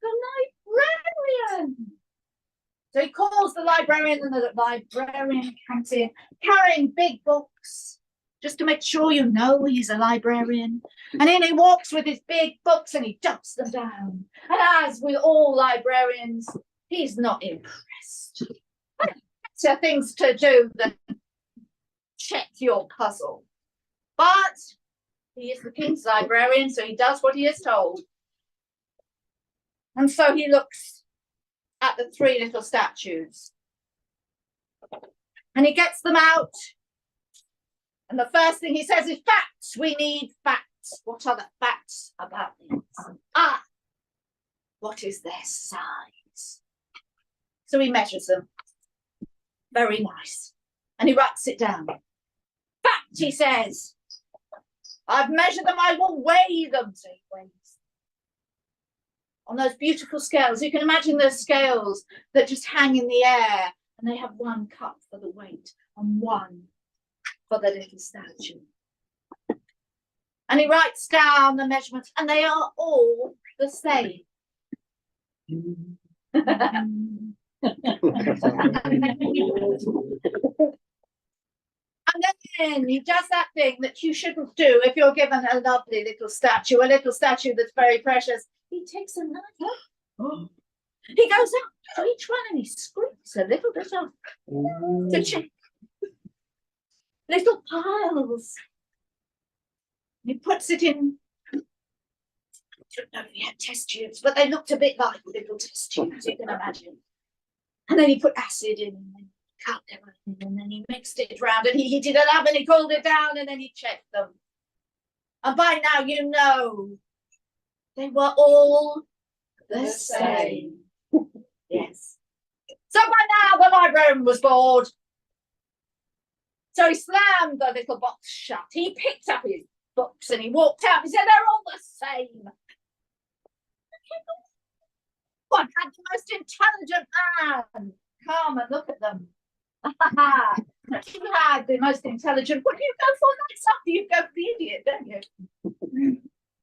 the librarian. So he calls the librarian, and the librarian comes in carrying big books, just to make sure you know he's a librarian. And in he walks with his big books and he dumps them down. And as with all librarians, he's not impressed. Better things to do than check your puzzle. But he is the king's librarian, so he does what he is told. And so he looks at the three little statues. And he gets them out. And the first thing he says is facts. We need facts. What are the facts about these? Ah, what is their size? So he measures them. Very nice. And he writes it down. Fact, he says. I've measured them. I will weigh them. So he weighs on those beautiful scales. You can imagine those scales that just hang in the air, and they have one cup for the weight and one for the little statue. And he writes down the measurements, and they are all the same. And then he does that thing that you shouldn't do if you're given a lovely little statue that's very precious. He takes a knife. Oh. He goes up to each one and he scrapes a little bit off to check. Little piles. He puts it in. I don't know if he had test tubes, but they looked a bit like little test tubes, you can imagine. And then he put acid in and cut them in, and then he mixed it round and he heated it up and he cooled it down and then he checked them. And by now you know they were all the same. Yes. So by now the librarian was bored. So he slammed the little box shut. He picked up his books and he walked out. He said, they're all the same. One had the most intelligent man. Come and look at them. You had the most intelligent. What do you go for next? After you go for the idiot, don't you?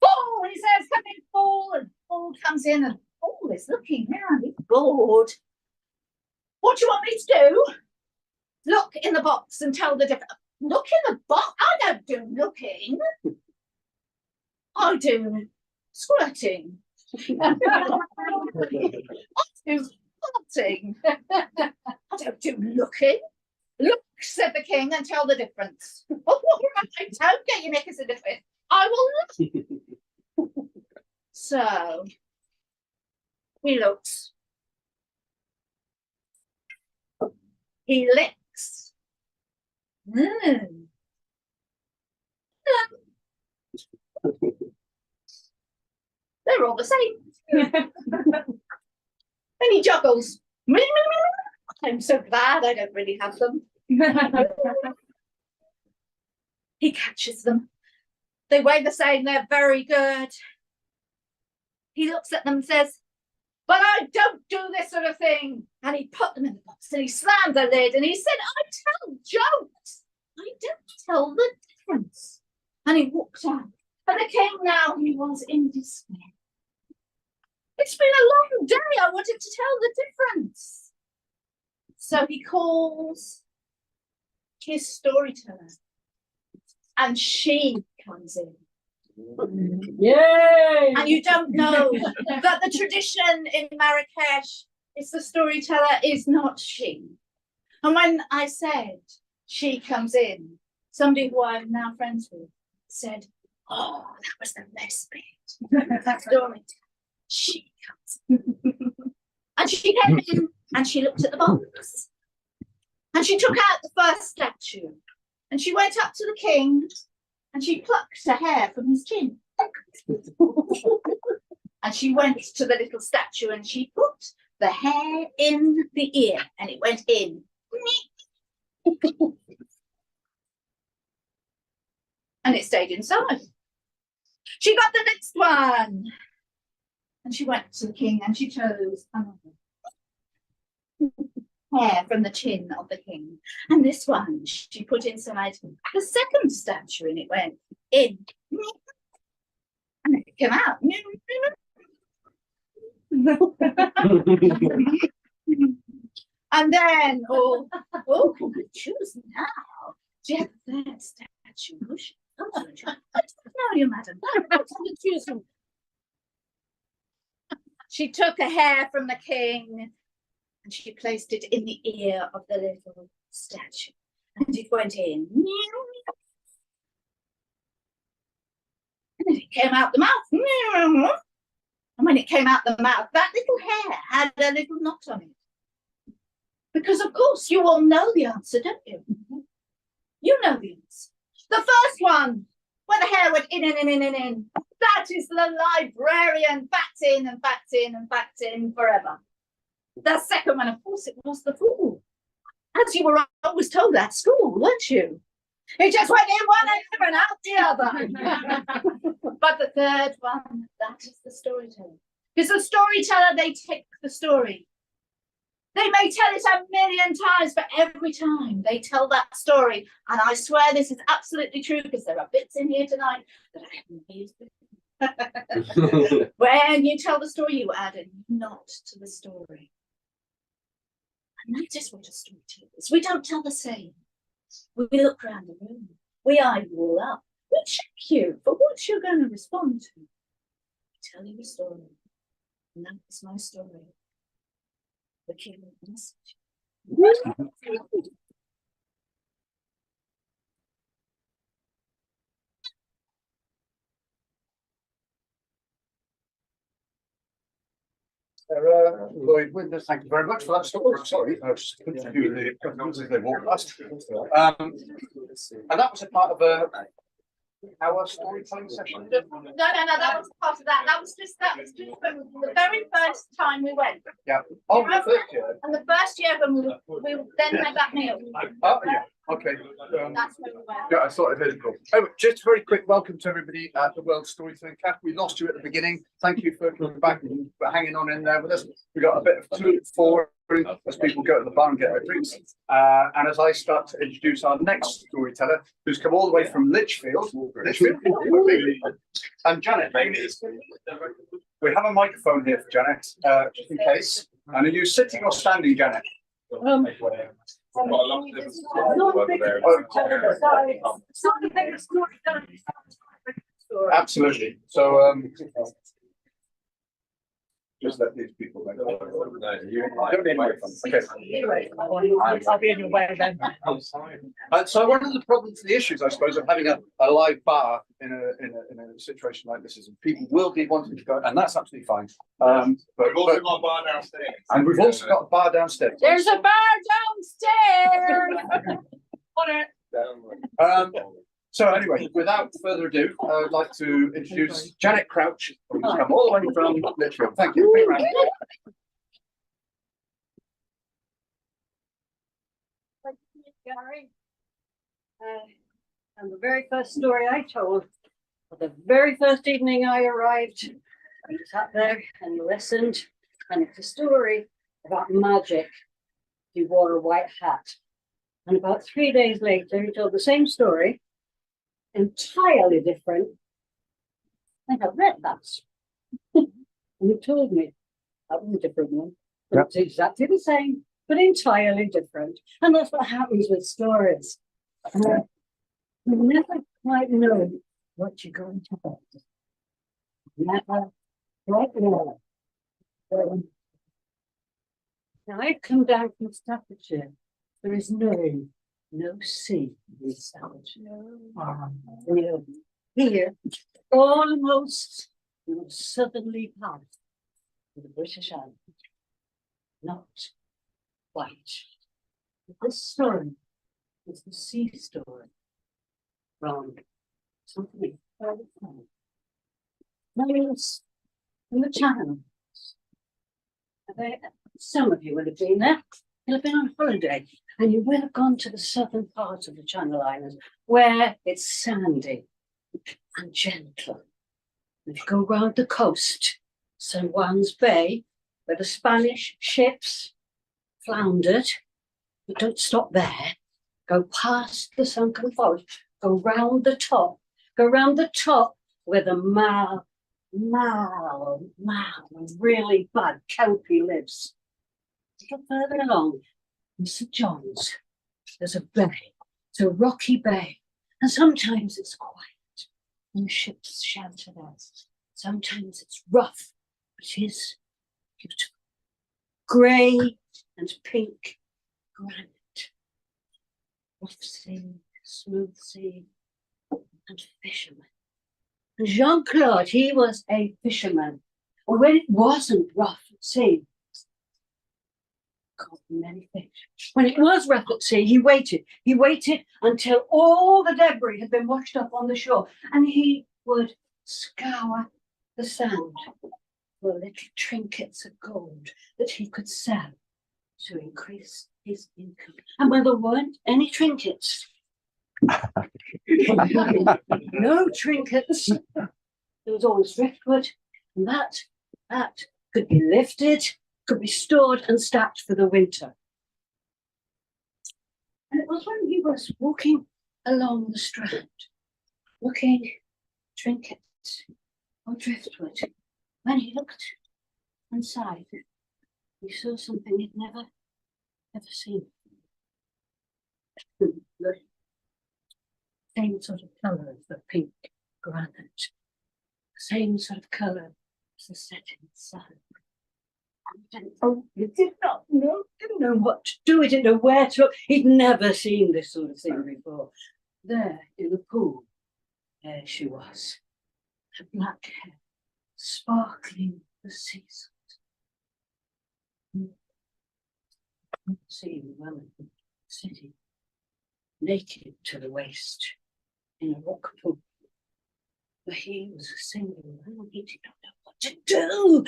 Paul, he says, come in, Paul. And Paul comes in and Paul is looking round. He's bored. What do you want me to do? Look in the box and tell the difference. Look in the box? I don't do looking. I do squirting. I do farting. I don't do looking. Look, said the king, and tell the difference. Oh, right, don't get your knickers in a fit. I will look. So he looks. He licks. They're all the same. And he juggles. I'm so glad I don't really have them. He catches them. They weigh the same. They're very good. He looks at them and says, but I don't do this sort of thing. And he put them in the box and he slammed the lid and he said, I tell jokes. I don't tell the difference. And he walked out. And the king now, he was in despair. It's been a long day. I wanted to tell the difference. So he calls his storyteller. And she comes in. Yay! And you don't know that the tradition in Marrakesh is the storyteller is not she. And when I said she comes in, somebody who I'm now friends with said, oh, that was the best bit. That storyteller. She comes in. And she came in and she looked at the box. And she took out the first statue. And she went up to the king and she plucked a hair from his chin. And she went to the little statue and she put the hair in the ear and it went in. And it stayed inside. She got the next one. And she went to the king and she chose another hair from the chin of the king. And this one she put inside the second statue and it went in. And it came out. And then, can I choose now? She had the third statue. No, you madam. She took a hair from the king and she placed it in the ear of the little statue. And it went in. And it came out the mouth. And when it came out the mouth, that little hair had a little knot on it. Because, of course, you all know the answer, don't you? You know the answer. The first one, where the hair went in. That is the librarian, facts in and facts in and facts in forever. The second one, of course, it was the fool. As you were always told at school, weren't you? It just went in one ear and out the other. But the third one, that is the storyteller. Because the storyteller, they take the story. They may tell it a million times, but every time they tell that story, and I swear this is absolutely true because there are bits in here tonight that I haven't used before. When you tell the story, you add a knot to the story. And that is what a storyteller is. We don't tell the same. We look around the room. We eye you all up. We check you for what you're going to respond to. I tell you a story. And that is my story. The king message. Lloyd Winters, thank you very much for that story. Sorry, I just couldn't do the prognoses as they walked past. And that was a part of our storytelling session. No, that was part of that. That was just when the very first time we went. Yeah. Oh, the first year. And the first year when we then had that meal. Oh, yeah. Okay. That's when we went. Yeah, I thought I'd heard it. Oh, just a very quick welcome to everybody at the World Storytelling Camp. We lost you at the beginning. Thank you for coming back and for hanging on in there with us. We got a bit of 2 4 as people go to the bar and get their drinks. And as I start to introduce our next storyteller, who's come all the way from Lichfield, and Janet. We have a microphone here for Janet, just in case. And are you sitting or standing, Janet? Absolutely. So, just let these people know. Okay. I'll be in your way then. So one of the problems, the issues, I suppose, of having a live bar in a situation like this is people will be wanting to go, and that's absolutely fine. But we've also got a bar downstairs. And we've also got a bar downstairs. There's a bar downstairs. On it. So anyway, without further ado, I'd like to introduce Janet Crouch, who's come all the way from Lichfield. Thank you. Thank you, Gary. And the very first story I told, the very first evening I arrived, I sat there and listened, and it's a story about magic. He wore a white hat. And about 3 days later, he told the same story, entirely different. I have read that. And he told me that was a different one. But it's exactly the same, but entirely different. And that's what happens with stories. You never quite know what you're going to get. Never quite know. Now I come down from Staffordshire. There is no sea in Staffordshire. Here, almost the southerly part of the British Isles. Not quite. This story is the sea story from something very funny. It's in the Channel. Some of you would have been there. You'll have been on holiday, and you will have gone to the southern part of the Channel Islands, where it's sandy and gentle. If you go round the coast, San Juan's Bay, where the Spanish ships floundered, but don't stop there. Go past the sunken forest, go round the top where the Mal, really bad kelpie lives. A little further along in St. John's, there's a bay. It's a rocky bay, and sometimes it's quiet and ships shelter there. Sometimes it's rough, but it is beautiful. Grey and pink granite, rough sea, smooth sea, and fishermen. And Jean-Claude, he was a fisherman. And when it wasn't rough at sea, caught many fish. When it was rough at sea, he waited. He waited until all the debris had been washed up on the shore, and he would scour the sand for little trinkets of gold that he could sell to increase his income. And when there weren't any trinkets, no trinkets, there was always driftwood, and that could be lifted, could be stored and stacked for the winter. And it was when he was walking along the strand, looking trinkets or driftwood, when he looked and sighed, he saw something he'd never ever seen. The same sort of colour as the pink granite, the same sort of colour as the setting sun. Oh, he did not know, didn't know what to do, he didn't know where to look. He'd never seen this sort of thing before. There in the pool, there she was, her black hair sparkling the sea salt. Seeing women sitting naked to the waist in a rock pool. But he was a single man, he did not know what to do.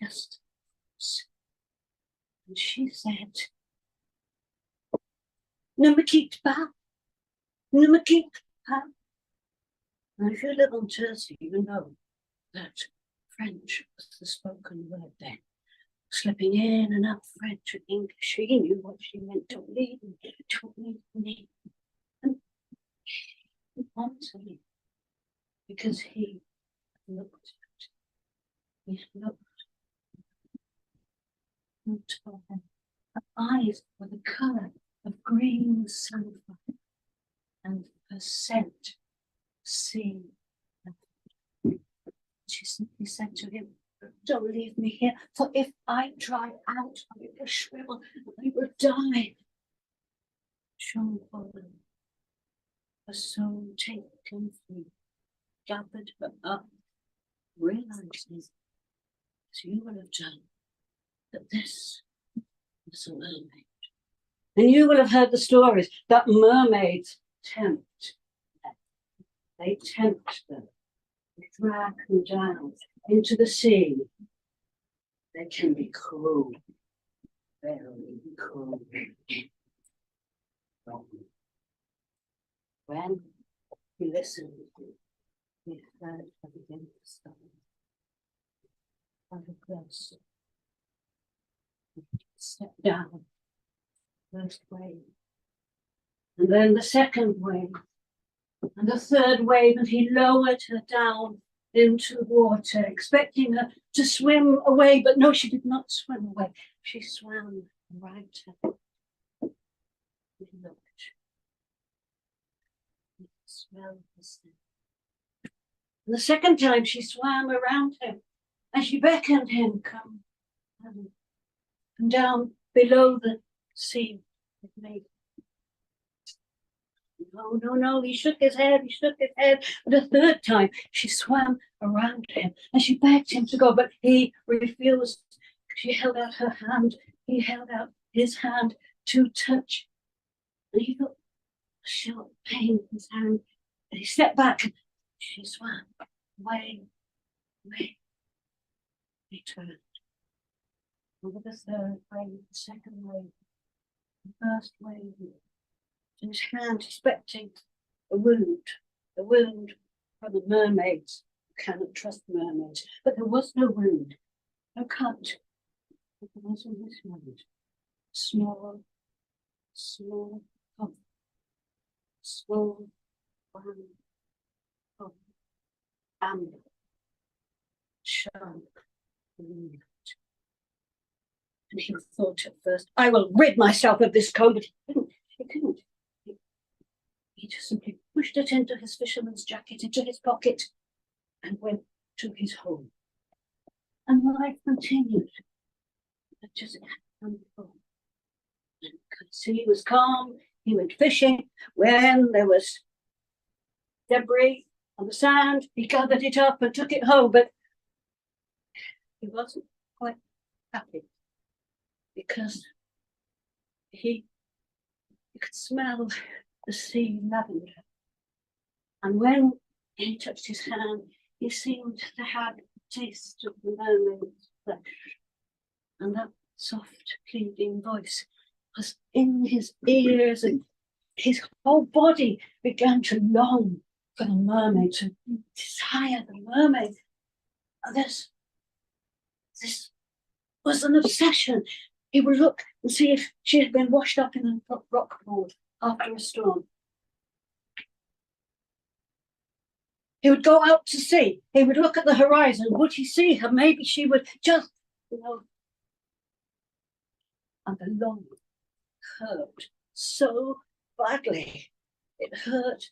Just, and she said, "Ne me quitte pas, ne me quitte pas." And if you live on Jersey, you know that French was the spoken word then. Slipping in and out French and English, he knew what she meant. Don't leave me, don't leave me. And he wanted to leave because he looked at, he looked for her. Her eyes were the colour of green sunflower, and her scent, sea. She simply said to him, "Don't leave me here, for if I dry out, I will shrivel, I will die." Jean-Paul, her soul taken free, gathered her up, realizing, as you will have done, that this was a mermaid. And you will have heard the stories that mermaids tempt them. They tempt them, they drag them down into the sea. They can be cruel, very cruel. When he listened, he heard her begin to stop. Very close. Step down, first wave, and then the second wave, and the third wave, and he lowered her down into water, expecting her to swim away, but no, she did not swim away. She swam right her. He looked. He smelled the scent. And the second time she swam around him, and she beckoned him, "Come, come." And down below the sea it made. No, no, no, he shook his head, But a third time she swam around him and she begged him to go, but he refused. She held out her hand, he held out his hand to touch. And he felt a sharp pain in his hand, and he stepped back and she swam away, away. He turned. Over the third wave, the second wave, the first wave, in his hand expecting a wound from the mermaids who cannot trust mermaids. But there was no wound, no cut. But there was in his hand small cup, small brown cup, amber shone. And he thought at first, I will rid myself of this coat, but he couldn't. He just simply pushed it into his fisherman's jacket, into his pocket, and went to his home. And life continued. But just and because he was calm, he went fishing. When there was debris on the sand, he gathered it up and took it home, but he wasn't quite happy because he could smell the sea lavender. And when he touched his hand, he seemed to have the taste of the mermaid's flesh. And that soft, pleading voice was in his ears, and his whole body began to long for the mermaid, to desire the mermaid. And this was an obsession. He would look and see if she had been washed up in a rock pool after a storm. He would go out to sea. He would look at the horizon. Would he see her? Maybe she would just, and the longing hurt so badly. It hurt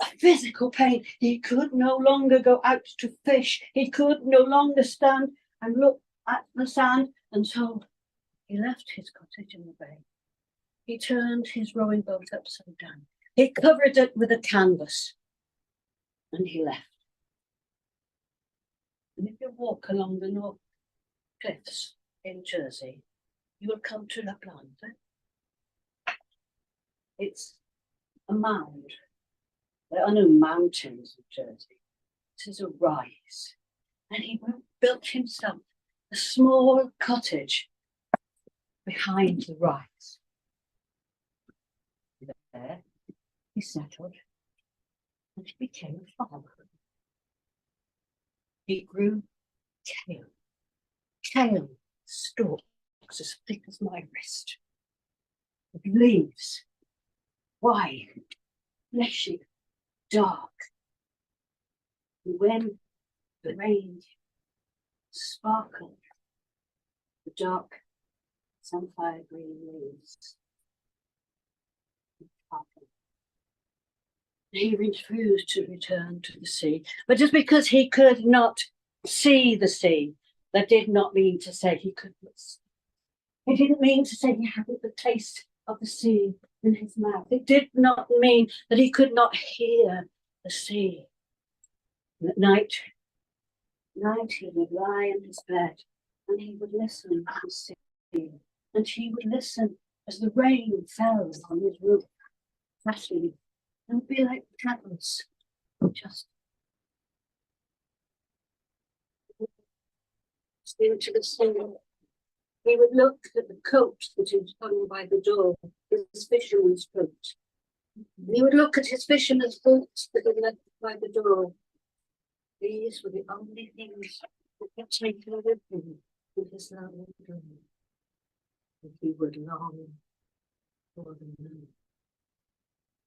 a physical pain. He could no longer go out to fish. He could no longer stand and look at the sand. And so he left his cottage in the bay. He turned his rowing boat upside down. He covered it with a canvas. And he left. And if you walk along the North Cliffs in Jersey, you will come to La Plante. It's a mound. There are no mountains in Jersey. It is a rise. And he built himself a small cottage behind the rise. There he settled. And he became a farmer. He grew kale stalks as thick as my wrist, with leaves, wide, fleshy, dark. And when the rain sparkled, the dark samphire green leaves sparkled. He refused to return to the sea, but just because he could not see the sea, that did not mean to say he could not see. It didn't mean to say he hadn't the taste of the sea in his mouth. It did not mean that he could not hear the sea. And at night he would lie in his bed and he would listen to the sea. And he would listen as the rain fell on his roof, flashing. It would be like petals, just into the sea. He would look at the coat that was hung by the door, his fisherman's coat. And he would look at his fisherman's boots that were left by the door. These were the only things that could take him with him in his lonely dream. And he would long for the moon.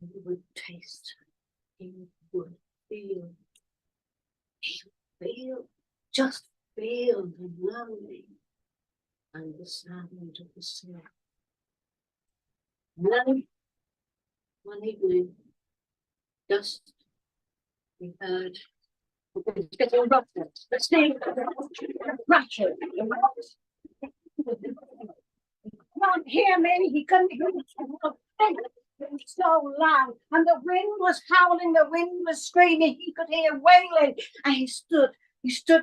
He would taste, he would feel, just feel the lonely and the sound of the sea. And then one evening, just we heard it's getting rougher. The sea rattled. He can't hear me. He couldn't hear me. So loud, and the wind was howling, the wind was screaming, he could hear wailing, and he stood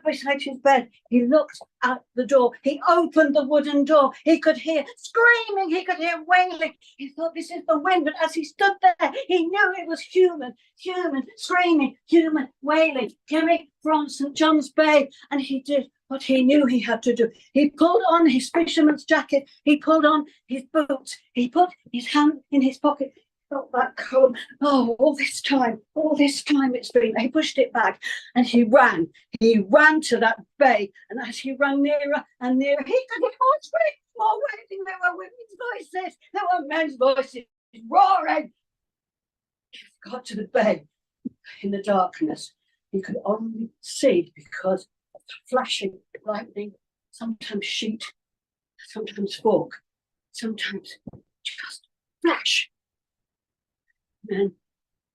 beside his bed. He looked out the door, he opened the wooden door, he could hear screaming, he could hear wailing. He thought, this is the wind, but as he stood there, he knew it was human screaming, human wailing, coming from St. John's Bay. And he did what he knew he had to do. He pulled on his fisherman's jacket, he pulled on his boots, he put his hand in his pocket, felt that cold. Oh, all this time it's been. He pushed it back and he ran to that bay. And as he ran nearer and nearer, he could hear more screams, more wailing. There were women's voices, there were men's voices roaring. He got to the bay in the darkness. He could only see because flashing lightning, sometimes sheet, sometimes fork, sometimes just flash. Men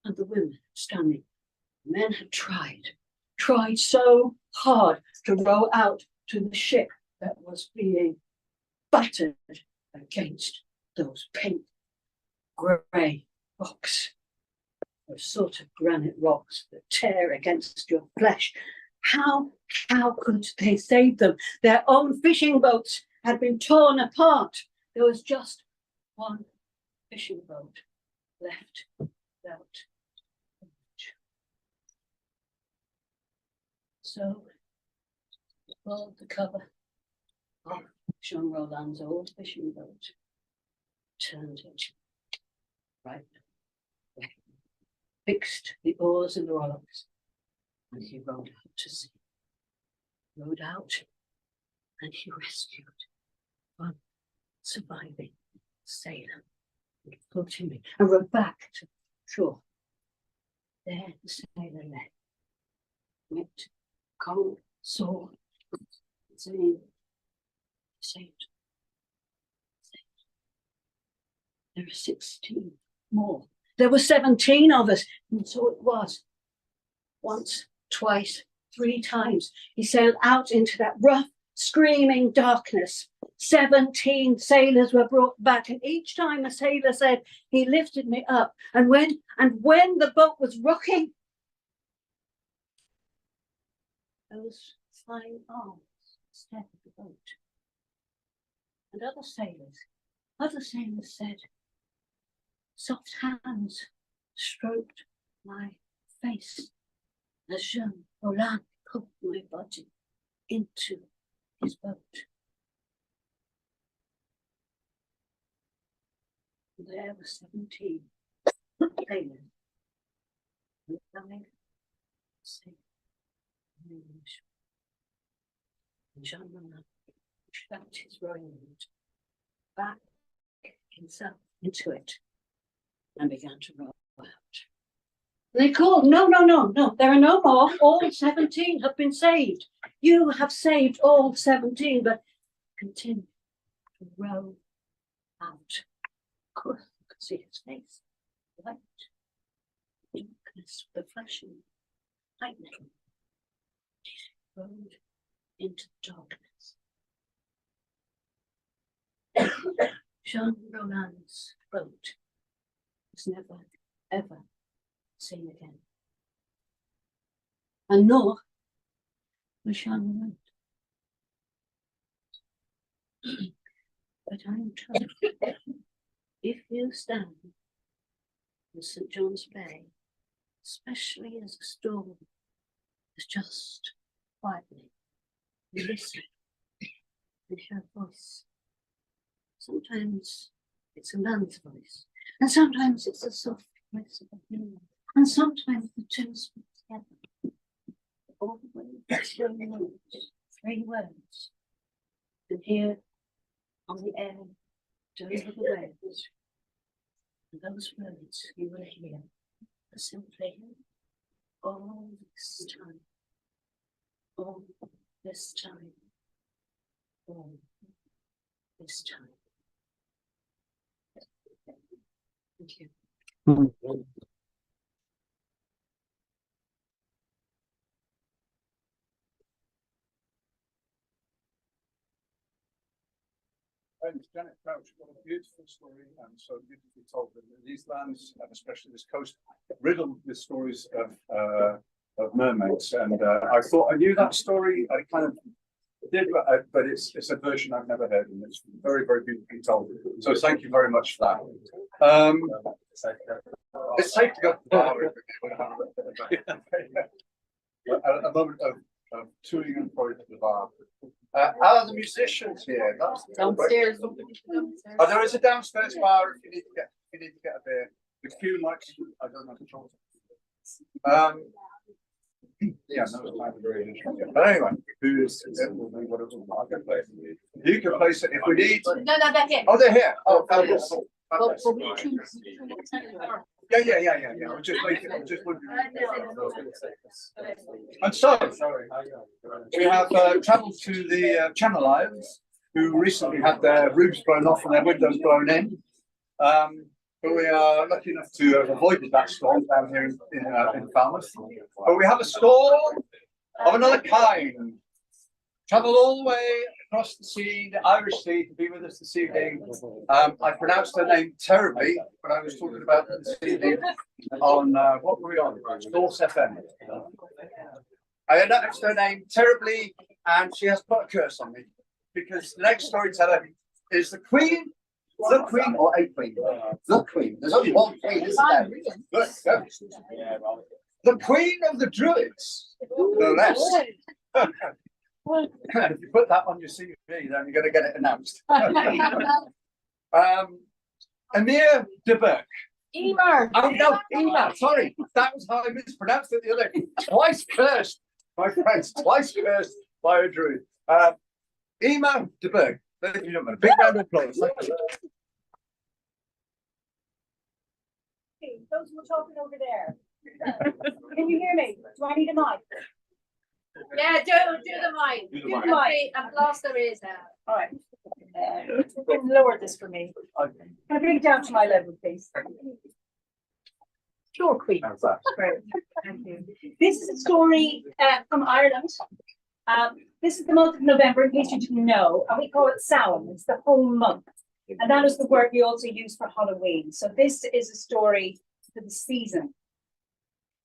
and the women standing. Men had tried so hard to row out to the ship that was being battered against those pink grey rocks, those sort of granite rocks that tear against your flesh. How could they save them? Their own fishing boats had been torn apart. There was just one fishing boat left without. So he pulled the cover of Jean Roland's old fishing boat, turned it right, fixed the oars in the rocks, and he rowed out to sea. Rowed out, and he rescued one surviving sailor and put him in, and rowed back to shore. There the sailor lay, wet, cold, sore, saying, saved. There are 16 more. There were 17 of us, and so it was. Once, twice, 3 times, he sailed out into that rough, screaming darkness. 17 sailors were brought back, and each time a sailor said, he lifted me up. And when the boat was rocking, those flying arms steadied the boat. And other sailors said, soft hands stroked my face as Jean Roland put my body into his boat. There were 17 sailors lying safe in English. And Jean Roland strapped his rowing boat back himself into it and began to row out. They called, no, there are no more. All 17 have been saved. You have saved all 17, but continue to row out. Of course, you could see his face, light, darkness, the flashing lightning. He rowed into darkness. Jean Roland's boat was never, ever seen again. And nor was Jean Roland. But I'm told, if you stand in St. John's Bay, especially as a storm is just quietly, you listen and hear a voice. Sometimes it's a man's voice, and sometimes it's a soft voice of a human, and sometimes the two speak together. Always 3 words, 3 words, and here on the air, over the waves, and those words you will hear are simply all this time, all this time, all this time. Thank you. Thanks, Janet Crouch. What a beautiful story, and so beautifully told. And these lands, and especially this coast, riddled with stories of mermaids. And I thought I knew that story. I kind of did, but it's a version I've never heard, and it's very, very beautifully told. So thank you very much for that. It's safe to go to the bar. A moment of toing and fro to the bar. Are the musicians here? Downstairs. Oh, there is a downstairs bar if you need to get a beer. The queue likes, I don't know control. Yeah, no, I'm very interesting. But anyway, who is whatever I can play. You can place it if we need. No, they're here. Oh, they're here. Oh, fabulous. Well, Fabulous. we choose. Yeah. I was just making, I was just wondering. And so, we have travelled to the Channel Islands, who recently had their roofs blown off and their windows blown in. But we are lucky enough to have avoided that storm down here in Falmouth. But we have a storm of another kind. Travelled all the way across the sea, the Irish Sea, to be with us this evening. I pronounced her name terribly when I was talking about her this evening on what were we on? Source FM. I announced her name terribly, and she has put a curse on me because the next storyteller is the Queen or a Queen. The Queen. There's only one Queen, isn't there? The Queen of the Druids, no less. If you put that on your CV, then you're going to get it announced. Amir de Burke. Emer. Oh no, Emer. Sorry, that was how I mispronounced it the other day. Twice cursed, my friends. Twice cursed by a druid. Emer de Burke. Ladies and gentlemen, a big round of applause. Thank you. Those who are talking over there. Can you hear me? Do I need a mic? Yeah, do the mic. Do the mic. And blast their ears out. All right. You can lower this for me. Can I bring it down to my level, please? Sure, Queen. How's that? Great. Thank you. This is a story from Ireland. This is the month of November, in case you didn't know, and we call it Samhain. It's the whole month. And that is the word we also use for Halloween. So this is a story for the season.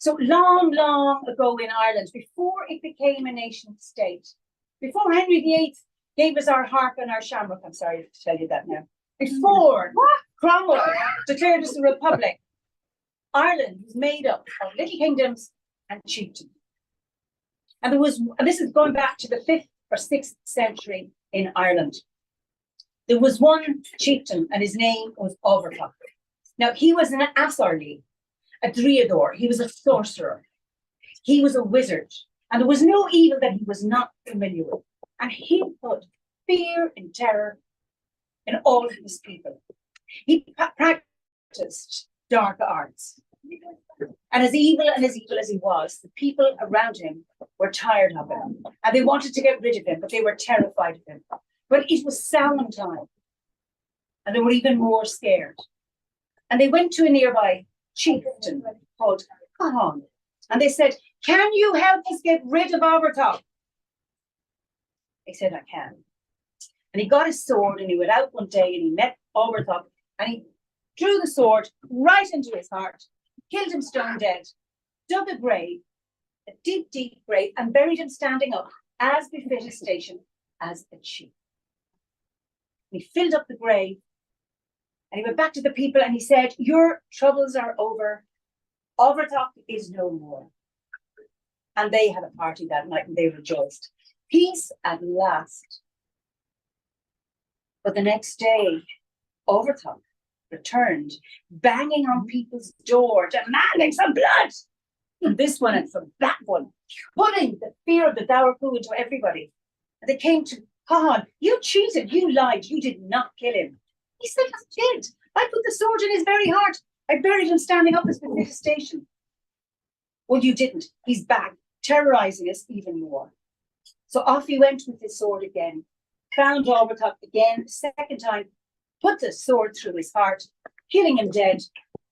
So long, long ago in Ireland, before it became a nation state, before Henry VIII gave us our harp and our shamrock, I'm sorry to tell you that now, before Cromwell declared us a republic, Ireland was made up of little kingdoms and chieftains. And this is going back to the 5th or 6th century in Ireland. There was one chieftain and his name was Overclock. Now he was an Asarli, a Driador. He was a sorcerer. He was a wizard. And there was no evil that he was not familiar with. And he put fear and terror in all of his people. He practiced dark arts. And as evil as he was, the people around him were tired of him. And they wanted to get rid of him, but they were terrified of him. But it was Samhain time. And they were even more scared. And they went to a nearby chieftain called Cahan. And they said, "Can you help us get rid of Overtop?" He said, "I can." And he got his sword and he went out one day and he met Overtop and he drew the sword right into his heart, killed him stone dead, dug a grave, a deep, deep grave, and buried him standing up as befit his station as a chief. And he filled up the grave and he went back to the people and he said, "Your troubles are over. Overtop is no more." And they had a party that night and they rejoiced. Peace at last. But the next day, Overtop returned, banging on people's door, demanding some blood. And this one and from that one, putting the fear of the Dowerpoo into everybody. And they came to Cahan. "You cheated, you lied, you did not kill him." He said, "I did. I put the sword in his very heart. I buried him standing up as befit his station." "Well, you didn't. He's back, terrorizing us even more." So off he went with his sword again, found Overtop again, a second time, put the sword through his heart, killing him dead,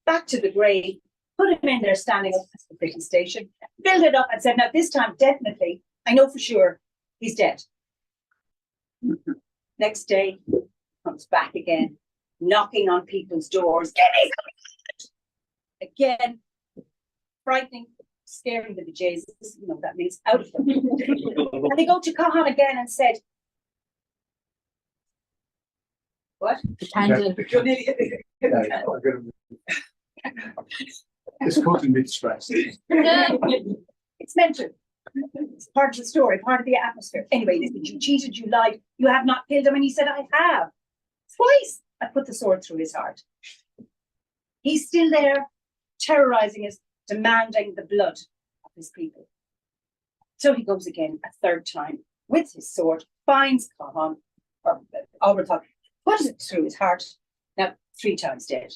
back to the grave, put him in there standing up at the befit station, filled it up and said, "Now this time, definitely, I know for sure, he's dead." Next day, comes back again, knocking on people's doors. "Give me some blood!" Again, frightening, scaring the bejesus, you know, that means out of them. And they go to Cahan again and said, "What?" It's causing me distress. It's meant to. It's part of the story, part of the atmosphere. Anyway, they said, "You cheated, you lied, you have not killed him." And he said, "I have. Twice I put the sword through his heart." He's still there, terrorizing us, demanding the blood of his people. So he goes again a third time with his sword, finds Cahan, or Overtop, puts it through his heart, now 3 times dead,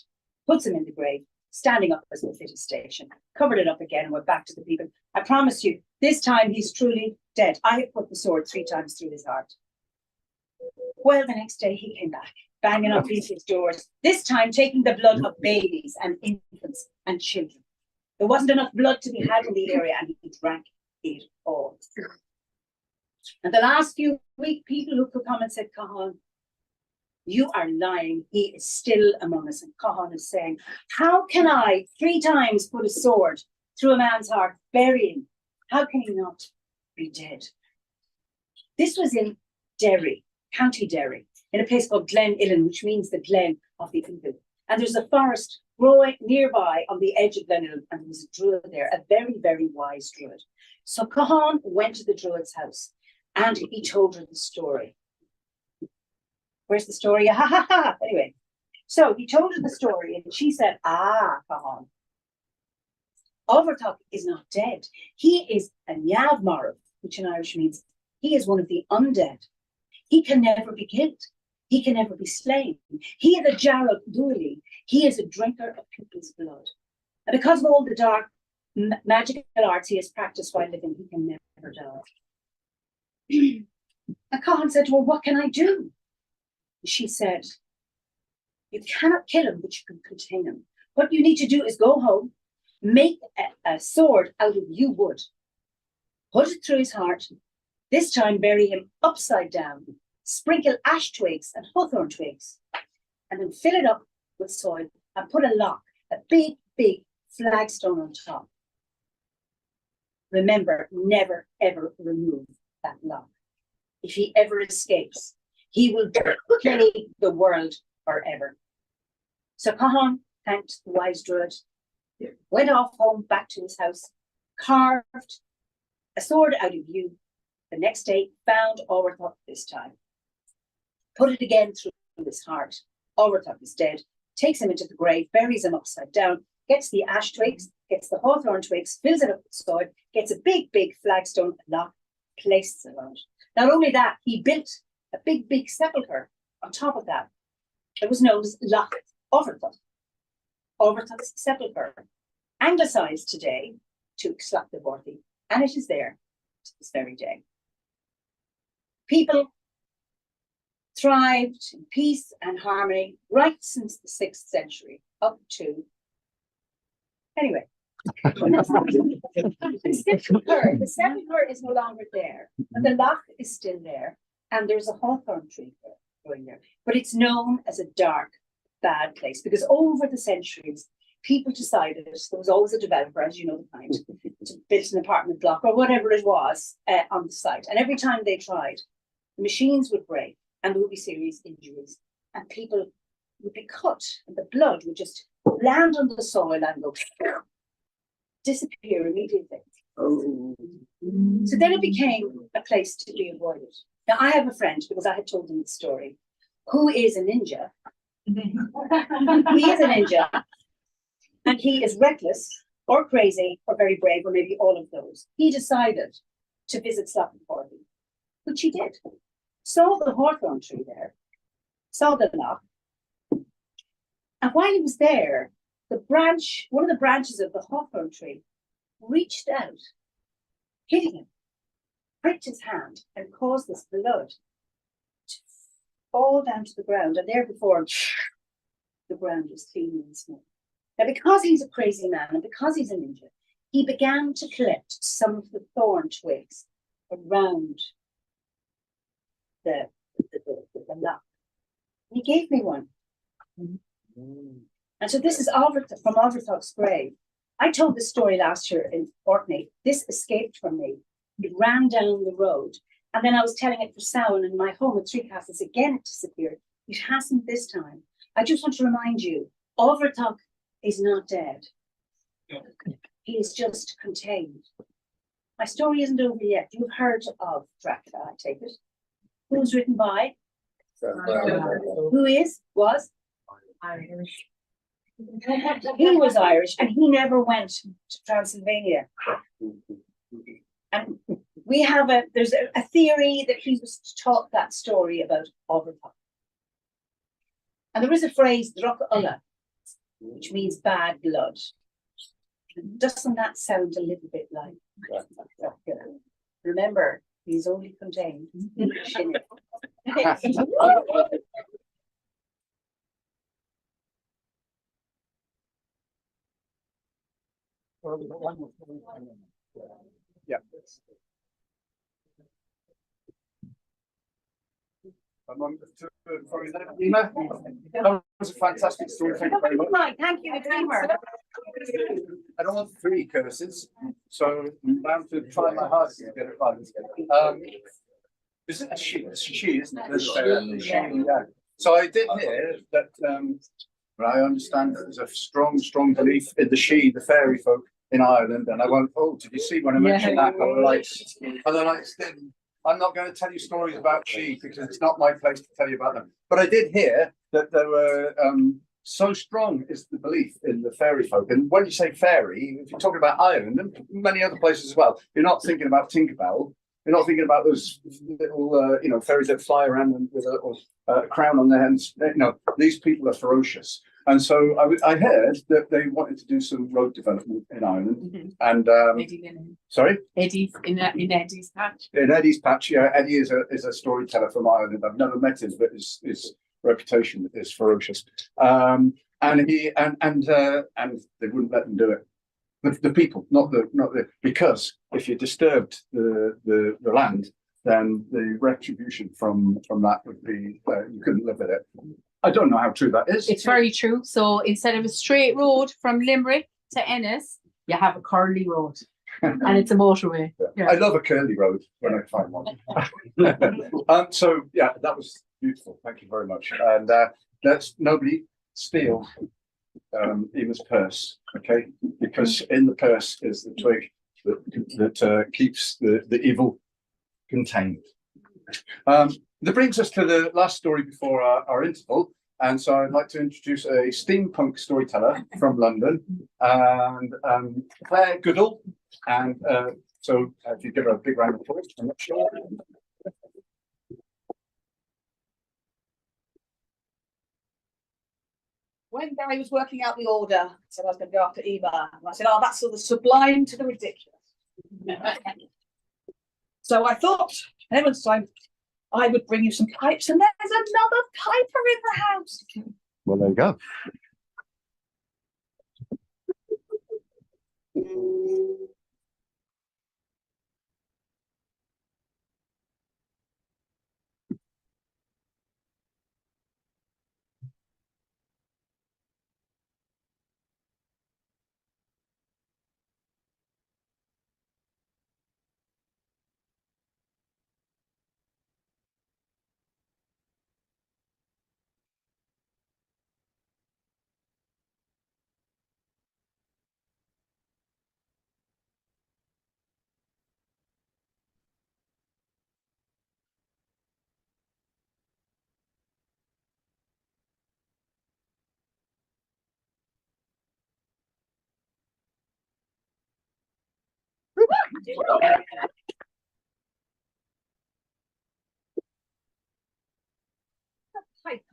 puts him in the grave, standing up as the fittest station, covered it up again and went back to the people. I promise you, this time he's truly dead. I have put the sword 3 times through his heart. Well, the next day he came back, banging on people's doors, this time taking the blood of babies and infants and children. There wasn't enough blood to be had in the area, and he drank it all. And the last few weeks, people who could come and said, Cahan, you are lying. He is still among us. And Cahan is saying, how can I 3 times put a sword through a man's heart, bury him? How can he not be dead? This was in Derry, County Derry, in a place called Glen Illen, which means the Glen of the Eagle. And there's a forest growing nearby on the edge of Glen Illen, and there was a druid there, a very, very wise druid. So Cahan went to the druid's house and he told her the story. Where's the story? Ha ha ha. Anyway, so he told her the story and she said, Cahan, Overtop is not dead. He is a Niamh Marav, which in Irish means he is one of the undead. He can never be killed. He can never be slain. He is a Jarrah Dúili. He is a drinker of people's blood. And because of all the dark magical arts he has practiced while living, he can never die. And Cahan said to her, what can I do? She said, you cannot kill him, but you can contain him. What you need to do is go home, make a sword out of yew wood, put it through his heart, this time bury him upside down, sprinkle ash twigs and hawthorn twigs, and then fill it up with soil and put a lock, a big, big flagstone on top. Remember, never, ever remove that lock. If he ever escapes, he will plague the world forever. So Cahan thanked the wise druid, went off home back to his house, carved a sword out of yew. The next day, found Overtop this time. Put it again through his heart. Overtop is dead, takes him into the grave, buries him upside down, gets the ash twigs, gets the hawthorn twigs, fills it up with soil, gets a big, big flagstone lock, places it on it. Not only that, he built a big, big sepulchre on top of that. It was known as Loch Overtop. Overtop's sepulchre, anglicised today to Slachtavorthy, and it is there to this very day. People thrived in peace and harmony right since the 6th century, up to, anyway. The sepulchre is no longer there, but the loch is still there, and there's a hawthorn tree there, growing there. But it's known as a dark, bad place because over the centuries, people decided there was always a developer, as you know, the kind, to build an apartment block or whatever it was on the site. And every time they tried, the machines would break and there would be serious injuries, and people would be cut, and the blood would just land on the soil and go disappear immediately. Oh. So then it became a place to be avoided. Now I have a friend, because I had told him the story, who is a ninja. He is a ninja, and he is reckless or crazy or very brave or maybe all of those. He decided to visit Slachtavorthy, which he did. Saw the hawthorn tree there, saw the loch, and while he was there, one of the branches of the hawthorn tree reached out, hitting him, pricked his hand, and caused this blood to fall down to the ground. And there before him, the ground was clean and smooth. Now, because he's a crazy man and because he's a ninja, he began to collect some of the thorn twigs around the loch. He gave me one. And so this is from Overtop's grave. I told this story last year in Orkney. This escaped from me. It ran down the road. And then I was telling it for Samhain in my home at Three Castles. Again, it disappeared. It hasn't this time. I just want to remind you, Overtop is not dead. He is just contained. My story isn't over yet. You've heard of Dracula, I take it. Who's written by? Who was? Irish. He was Irish, and he never went to Transylvania. And we have there's a theory that he was taught that story about Overtop. And there is a phrase, Drach Ulla, which means bad blood. Doesn't that sound a little bit like Dracula? Remember, he's only contained in the shin. Yeah. Nina, that was a fantastic story. Thank you very much. Right, thank you, Dreamer. I don't want three curses, so I'm bound to try my hardest to get it right. Is it a she? It's a she, isn't it? There's a she, yeah. So I did hear that, but I understand that there's a strong belief in the she, the fairy folk in Ireland. And I went, oh, did you see when I mentioned that? And then I said, I'm not going to tell you stories about she because it's not my place to tell you about them. But I did hear that there were so strong is the belief in the fairy folk. And when you say fairy, if you're talking about Ireland and many other places as well, you're not thinking about Tinkerbell. You're not thinking about those little, fairies that fly around with a little crown on their heads. These people are ferocious. And so I heard that they wanted to do some road development in Ireland. And sorry, Eddie's in Eddie's patch. In Eddie's patch, yeah. Eddie is a storyteller from Ireland. I've never met him, but his reputation is ferocious. And they wouldn't let them do it. The people, not the because if you disturbed the land, then the retribution from that would be you couldn't live with it. I don't know how true that is. It's very true. So instead of a straight road from Limerick to Ennis, you have a curly road, and it's a motorway. Yeah. I love a curly road when I find one. So yeah, that was beautiful. Thank you very much. And let's nobody steal Eva's purse, okay? Because in the purse is the twig that keeps the evil contained. That brings us to the last story before our interval. And so I'd like to introduce a steampunk storyteller from London, and Claire Goodall. And so if you give her a big round of applause, I'm not sure. When Gary was working out the order, I said I was going to go after Eva. And I said, oh, that's sort of sublime to the ridiculous. So I thought, in heaven's time, I would bring you some pipes, and there's another piper in the house. Well, there you go. Piper.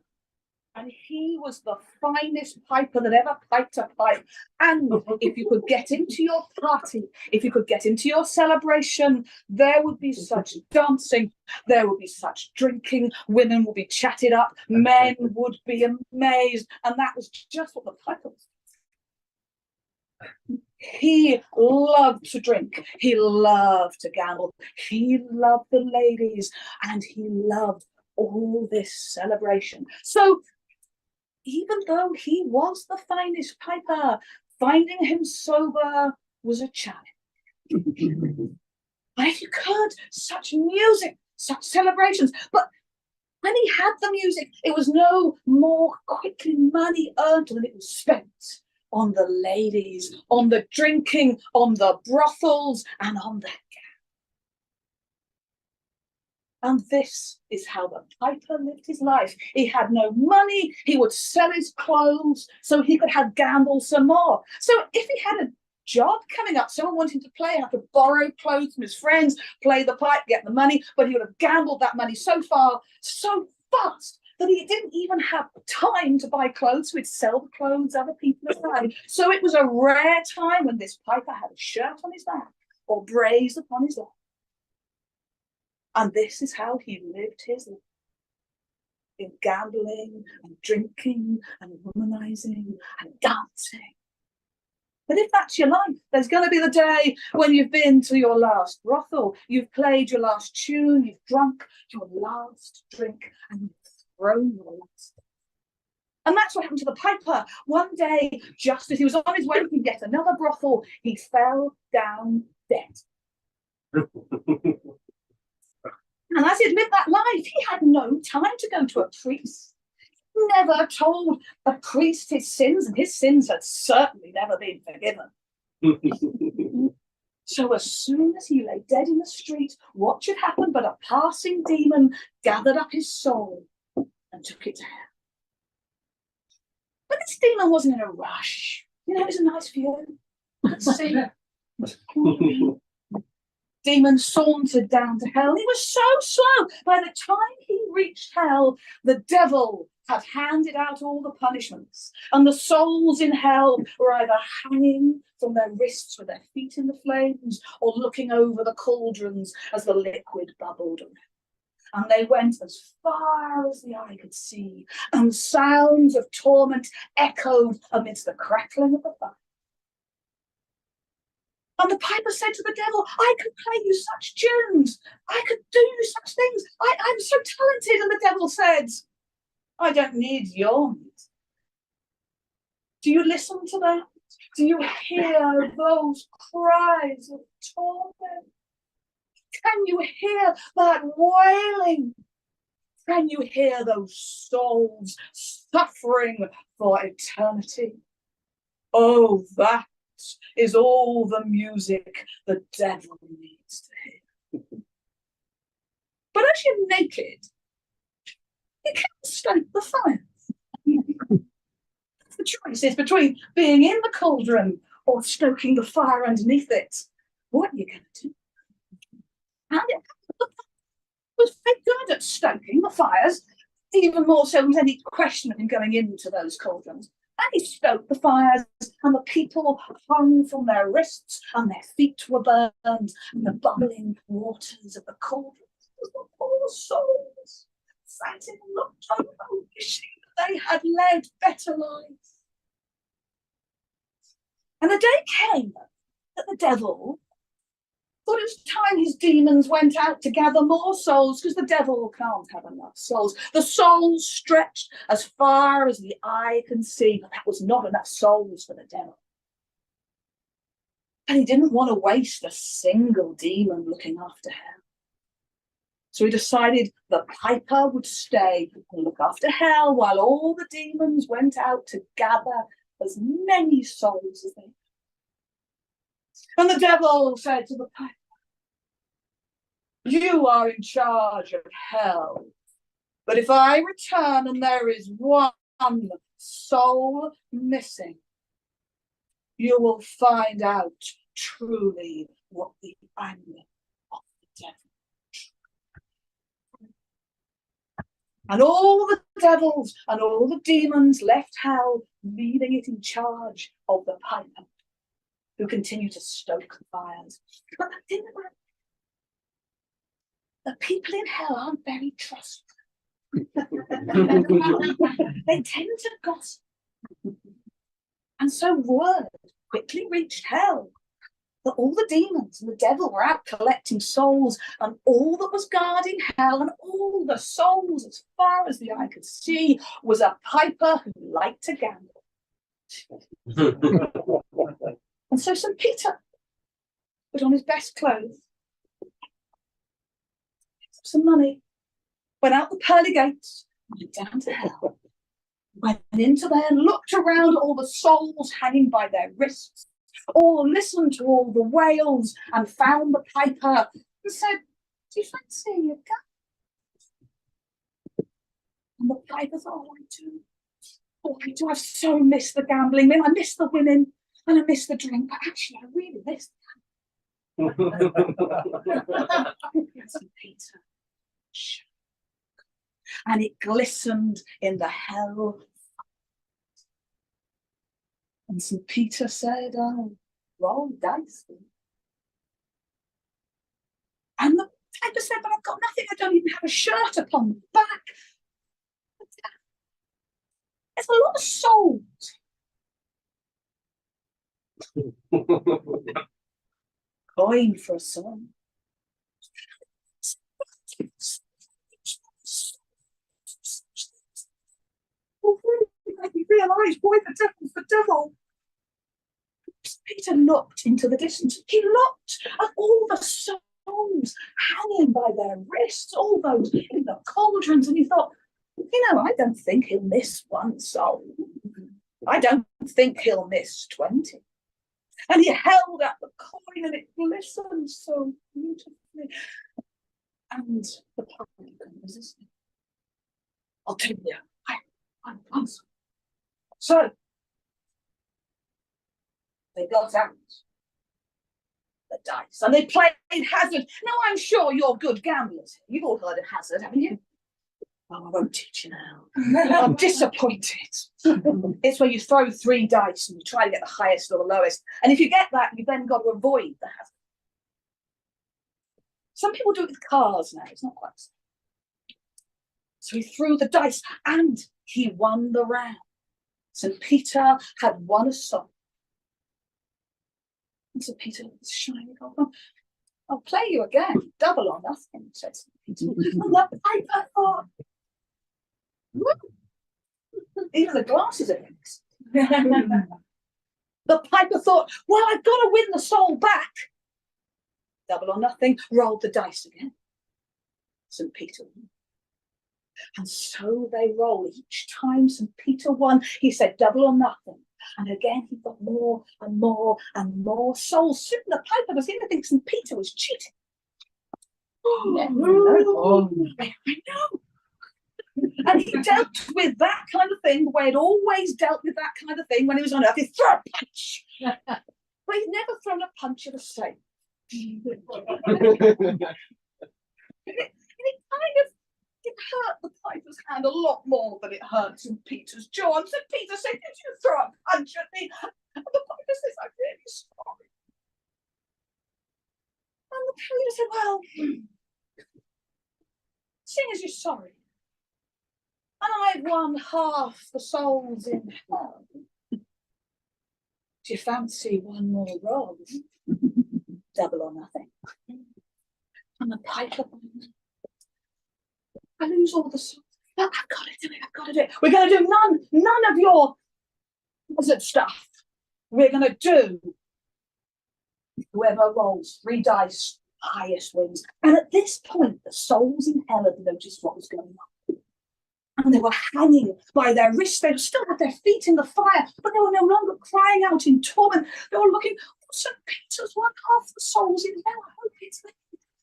And he was the finest piper that ever piped a pipe. And if you could get into your party, if you could get into your celebration, there would be such dancing, there would be such drinking, women would be chatted up, men would be amazed. And that was just what the piper was. He loved to drink, he loved to gamble, he loved the ladies, and he loved all this celebration. So even though he was the finest piper, finding him sober was a challenge. But if you could, such music, such celebrations, but when he had the music, it was no more quickly money earned than it was spent on the ladies, on the drinking, on the brothels, and on the And this is how the piper lived his life. He had no money. He would sell his clothes so he could have gamble some more. So if he had a job coming up, someone wanting to play, have to borrow clothes from his friends, play the pipe, get the money, but he would have gambled that money so far, so fast that he didn't even have time to buy clothes, so he'd sell the clothes other people had had. So it was a rare time when this piper had a shirt on his back or brace upon his leg. And this is how he lived his life. In gambling and drinking and womanizing and dancing. But if that's your life, there's going to be the day when you've been to your last brothel, you've played your last tune, you've drunk your last drink, and you've thrown your last. And that's what happened to the piper. One day, just as he was on his way to get another brothel, he fell down dead. And as he lived that life, he had no time to go to a priest. Never told a priest his sins, and his sins had certainly never been forgiven. So as soon as he lay dead in the street, what should happen but a passing demon gathered up his soul and took it to hell. But this demon wasn't in a rush. You know, it was a nice view. Let's see. Demon sauntered down to hell. He was so slow. By the time he reached hell, the devil had handed out all the punishments, and the souls in hell were either hanging from their wrists with their feet in the flames or looking over the cauldrons as the liquid bubbled around. And they went as far as the eye could see, and sounds of torment echoed amidst the crackling of the fire. And the piper said to the devil, I could play you such tunes. I could do such things. I'm so talented. And the devil said, I don't need your music. Do you listen to that? Do you hear those cries of torment? Can you hear that wailing? Can you hear those souls suffering for eternity? Oh, that is all the music the devil needs to hear. But as you're naked, you can't stoke the fire. The choice is between being in the cauldron or stoking the fire underneath it. What are you going to do? And it was very good at stoking the fires, even more so than any question of him going into those cauldrons. And he stoked the fires, and the people hung from their wrists, and their feet were burned, and the bubbling waters of the cauldrons. The poor souls sat and looked over, wishing that they had led better lives. And the day came that the devil thought it was time his demons went out to gather more souls, because the devil can't have enough souls. The souls stretched as far as the eye can see, but that was not enough souls for the devil. And he didn't want to waste a single demon looking after hell. So he decided the piper would stay and look after hell while all the demons went out to gather as many souls as they could. And the devil said to the piper, you are in charge of hell, but if I return and there is one soul missing, you will find out truly what the anger of the devil is. And all the devils and all the demons left hell, leaving it in charge of the piper, who continued to stoke the fires. But that didn't work. The people in hell aren't very trustful. They tend to gossip. And so word quickly reached hell that all the demons and the devil were out collecting souls, and all that was guarding hell and all the souls as far as the eye could see was a piper who liked to gamble. And so St. Peter put on his best clothes, some money, went out the pearly gates, went down to hell, went into there and looked around at all the souls hanging by their wrists, or listened to all the wails and found the piper and said, do you fancy a gun? And the piper thought, oh, I do. Oh, I do. I've so missed the gambling. I miss the women and I miss the drink, but actually I really miss the St. Peter. and it glistened in the hell. And St. Peter said, "Oh, roll dice." And the piper said, "But I've got nothing. I don't even have a shirt upon the back." There's a lot of souls. Coin for a song. He realised why the devil's the devil. Peter looked into the distance. He looked at all the souls hanging by their wrists, all those in the cauldrons, and he thought, I don't think he'll miss one soul. I don't think he'll miss 20. And he held up the coin and it glistened so beautifully. And the public couldn't resist it. I'll tell you, I'm puzzled. So they got out the dice and they played hazard. Now I'm sure you're good gamblers. You've all heard of hazard, haven't you? Oh, I won't teach you now. I'm disappointed. It's where you throw 3 dice and you try to get the highest or the lowest. And if you get that, you've then got to avoid the hazard. Some people do it with cars now. It's not quite the same. So he threw the dice and he won the round. St. Peter had won a song. And St. Peter was shining. I'll play you again. Double or nothing, said St. Peter. And the piper thought, even the glasses are mixed. The piper thought, well, I've got to win the soul back. Double or nothing, rolled the dice again. St. Peter won. And so they roll. Each time St. Peter won, he said double or nothing. And again, he got more and more and more souls. Soon the piper was going to think St. Peter was cheating. I know. And he dealt with that kind of thing the way he'd always dealt with that kind of thing when he was on earth. He'd throw a punch. But he'd never thrown a punch at a saint. It hurt the piper's hand a lot more than it hurt St. Peter's jaw. And St. Peter said, "Did you throw a punch at me?" And the piper says, "I'm really sorry." And the Peter said, "Well, seeing as you're sorry, and I've won half the souls in hell, do you fancy one more roll? Double or nothing." And the piper, I lose all the souls. But I've got to do it. I've got to do it. We're going to do none of your wizard stuff. We're going to do whoever rolls 3 dice, highest wins. And at this point, the souls in hell had noticed what was going on. And they were hanging by their wrists. They still had their feet in the fire, but they were no longer crying out in torment. They were looking, St. Peter's won half the souls in hell. I hope it's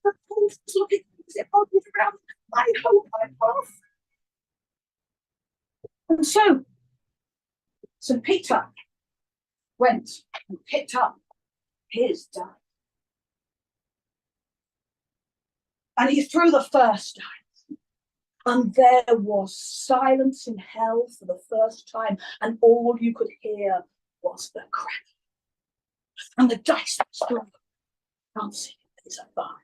the wolf is looking as if I'll get around. I hope I'm off. And so St. Peter went and picked up his dice. And he threw the first dice. And there was silence in hell for the first time. And all you could hear was the crack. And the dice was thrown. Dancing is a fire.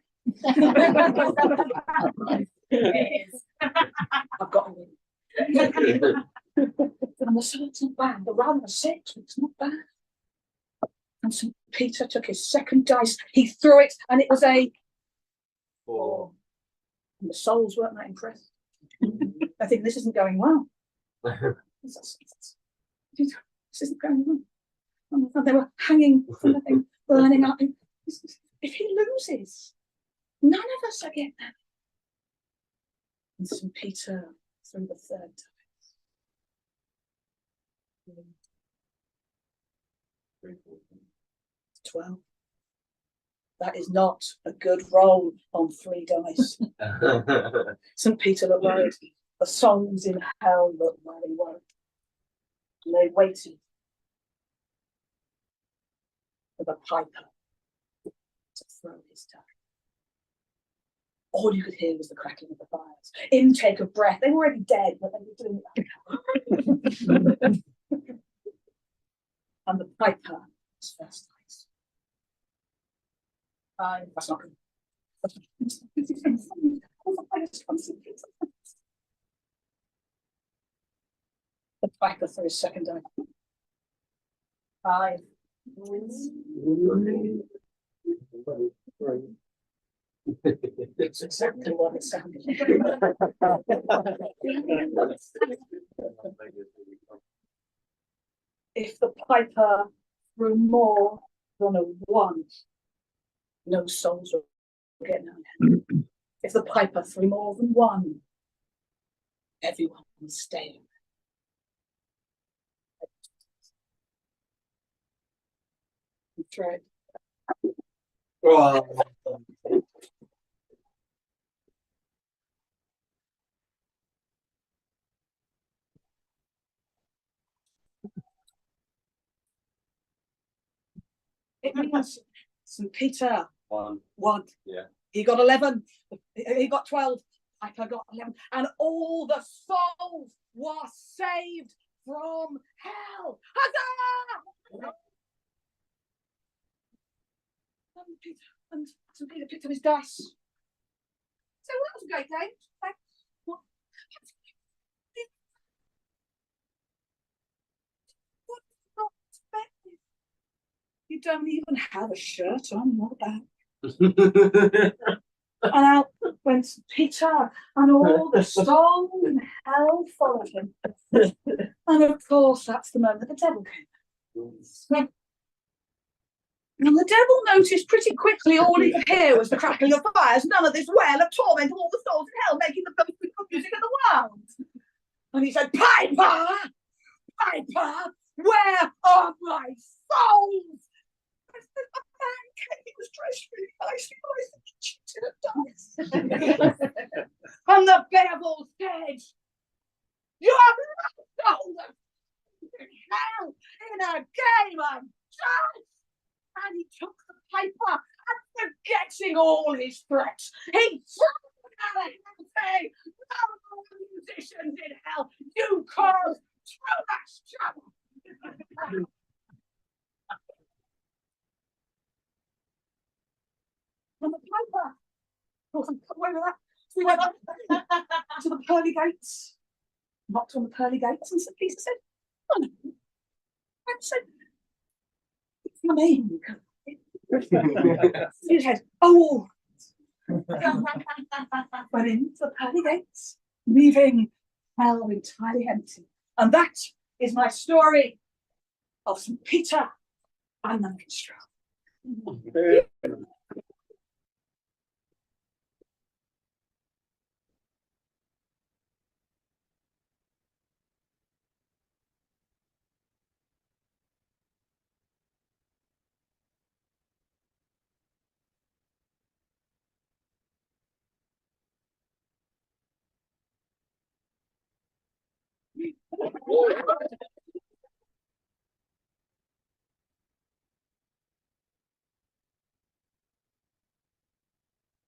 I've got to win. And the swords not bad. The round was 6, but it's not bad. And St. Peter took his second dice. He threw it, and it was a 4. And the souls weren't that impressed. I think this isn't going well. This isn't going well. And they were hanging from the thing, burning up. If he loses, none of us are getting that. And St. Peter threw the third dice. 12. That is not a good roll on 3 dice. St. Peter looked worried. The souls in hell looked very worried. And they waited for the piper to throw his dice. all you could hear was the crackling of the fires. Intake of breath. They were already dead, but they were doing that. And the piper was first place. That's not good. The piper for his second time. 5. It's exactly what it sounded like. If the piper threw more than a 1, no souls were getting out. If the piper threw more than 1, everyone was staying. Try it. Oh. It means St. Peter 1. 1. Yeah. He got 11. He got 12. Piper got 11. And all the souls were saved from hell. Huzzah! And St. Peter picked up his dice. So well, that was a great game. What? What not expected? You don't even have a shirt on your back. And out went Peter, and all the souls in hell followed him. And of course, that's the moment the devil came. And the devil noticed pretty quickly all he could hear was the crackling of fires, none of this wail of torment, all the souls in hell making the most beautiful music in the world. And he said, Piper, Piper, where are my souls? A man came, he was dressed really nicely, but I think he cheated at dice. And the devil said, you have lost all the in hell in a game of dice. And he took the paper and, forgetting all his threats, he threw it at it and saying, no musicians in hell, you cause too much trouble. And the piper wasn't put away with that. So he went up to the pearly gates, knocked on the pearly gates, and St. Peter said, oh no. And said, come in. He said, oh. Went into the pearly gates, leaving hell entirely empty. And that is my story of St. Peter and the minstrel.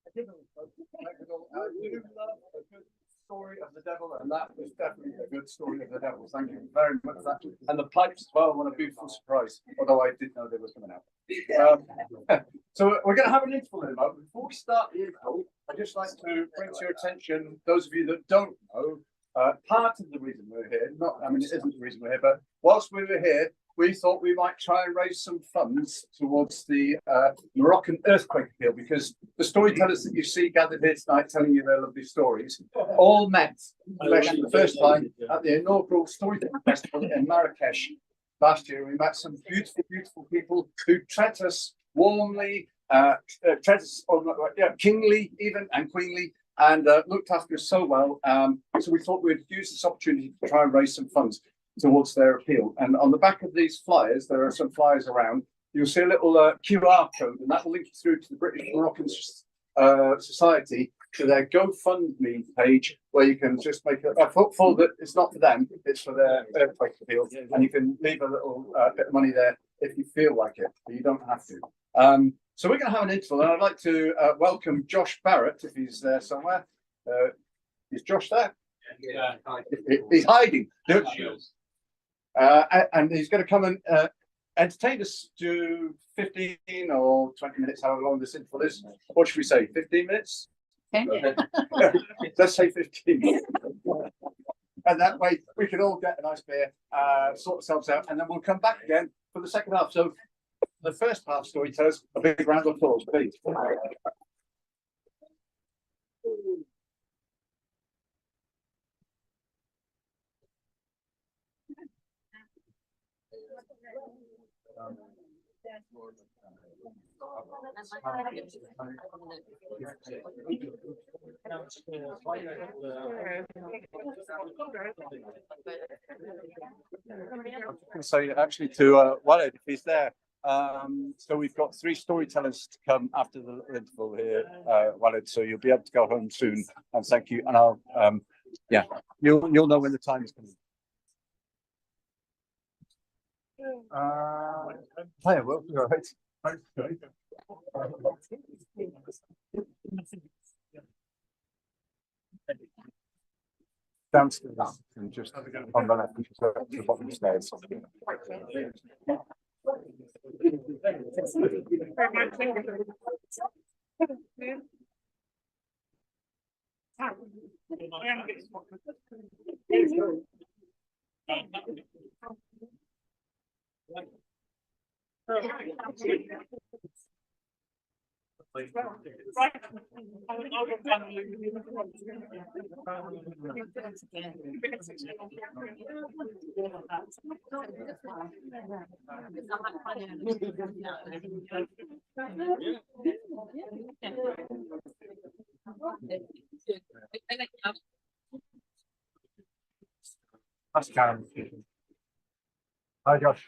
I do love a good story of the devil, and that was definitely a good story of the devil. Thank you very much for that. And the pipes as well, what a beautiful surprise, although I did know they were coming out. So we're going to have an interval in a moment. Before we start the interval, I'd just like to bring to your attention, those of you that don't know, part of the reason we're here, I mean, it isn't the reason we're here, but whilst we were here, we thought we might try and raise some funds towards the Moroccan earthquake appeal, because the storytellers that you see gathered here tonight telling you their lovely stories all met for the first time at the inaugural Storytelling Festival in Marrakesh last year. We met some beautiful, beautiful people who treat us warmly, treat us kingly even, and queenly, and looked after us so well. So we thought we'd use this opportunity to try and raise some funds towards their appeal. And on the back of these flyers, there are some flyers around. You'll see a little QR code, and that will link you through to the British Moroccan Society, to their GoFundMe page, where you can just make a footfall that it's not for them, it's for their earthquake appeal, and you can leave a little bit of money there if you feel like it, but you don't have to. So we're going to have an interval, and I'd like to welcome Josh Barrett, if he's there somewhere. Is Josh there? Yeah. He's hiding. And he's going to come and entertain us to 15 or 20 minutes, however long this interval is. What should we say? 15 minutes? Okay. Let's say 15. And that way we can all get a nice beer, sort ourselves out, and then we'll come back again for the second half. So the first half storytellers, a big round of applause, please. So actually to Walid, if he's there. So we've got 3 storytellers to come after the interval here, Walid. So you'll be able to go home soon. And thank you. And I'll yeah, you'll know when the time is coming. Hi, well, all right. Downstairs and just on the left, which is the bottom of the stairs. That's Karen. Hi, Josh.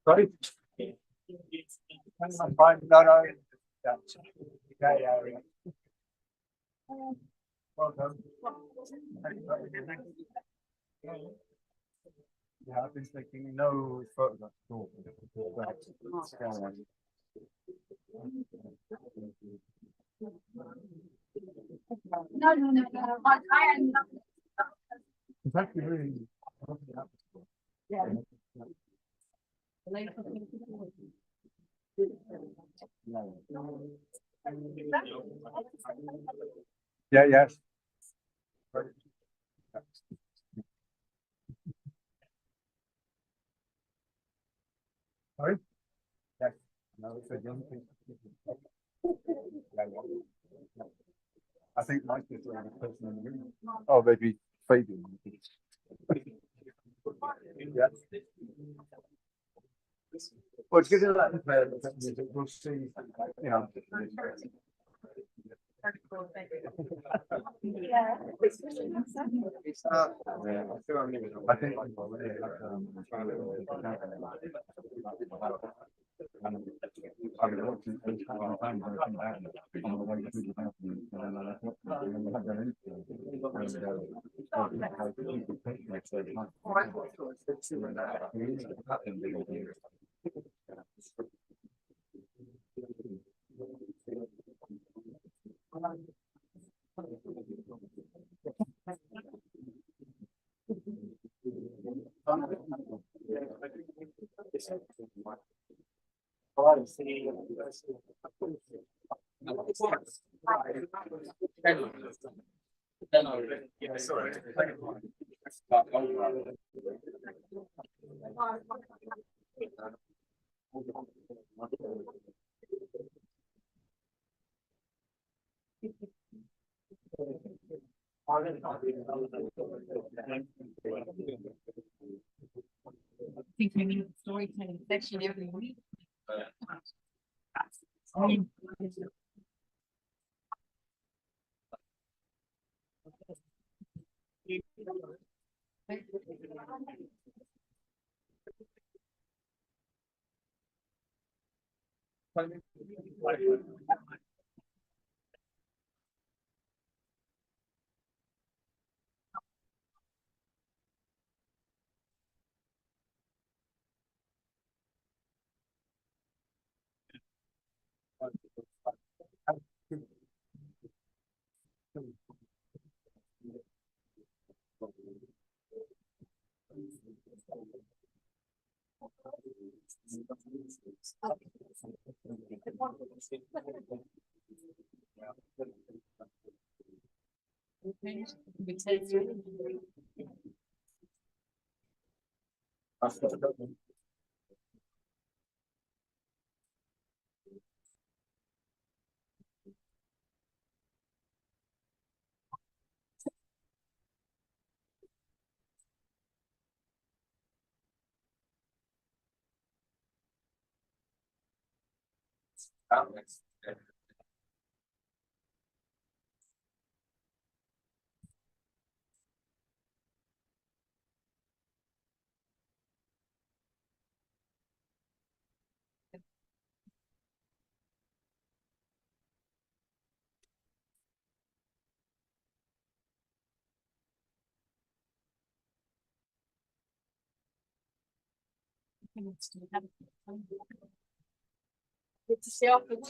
Sorry? I'm fine. No, no. Yeah. Well done. Yeah, I've been taking no photographs at all. No. I am not. It's actually really. Yeah, yes. Sorry? Yes. No, it's a young thing. I think Mike is the only person in the room. Oh, maybe Fabian. Yeah. Well, it's good to let them play the music. We'll see, you know. I think I've been watching for a long time, but I come back on the way through the balcony, and I thought, think we need a storytelling session every week. It's siyah bit.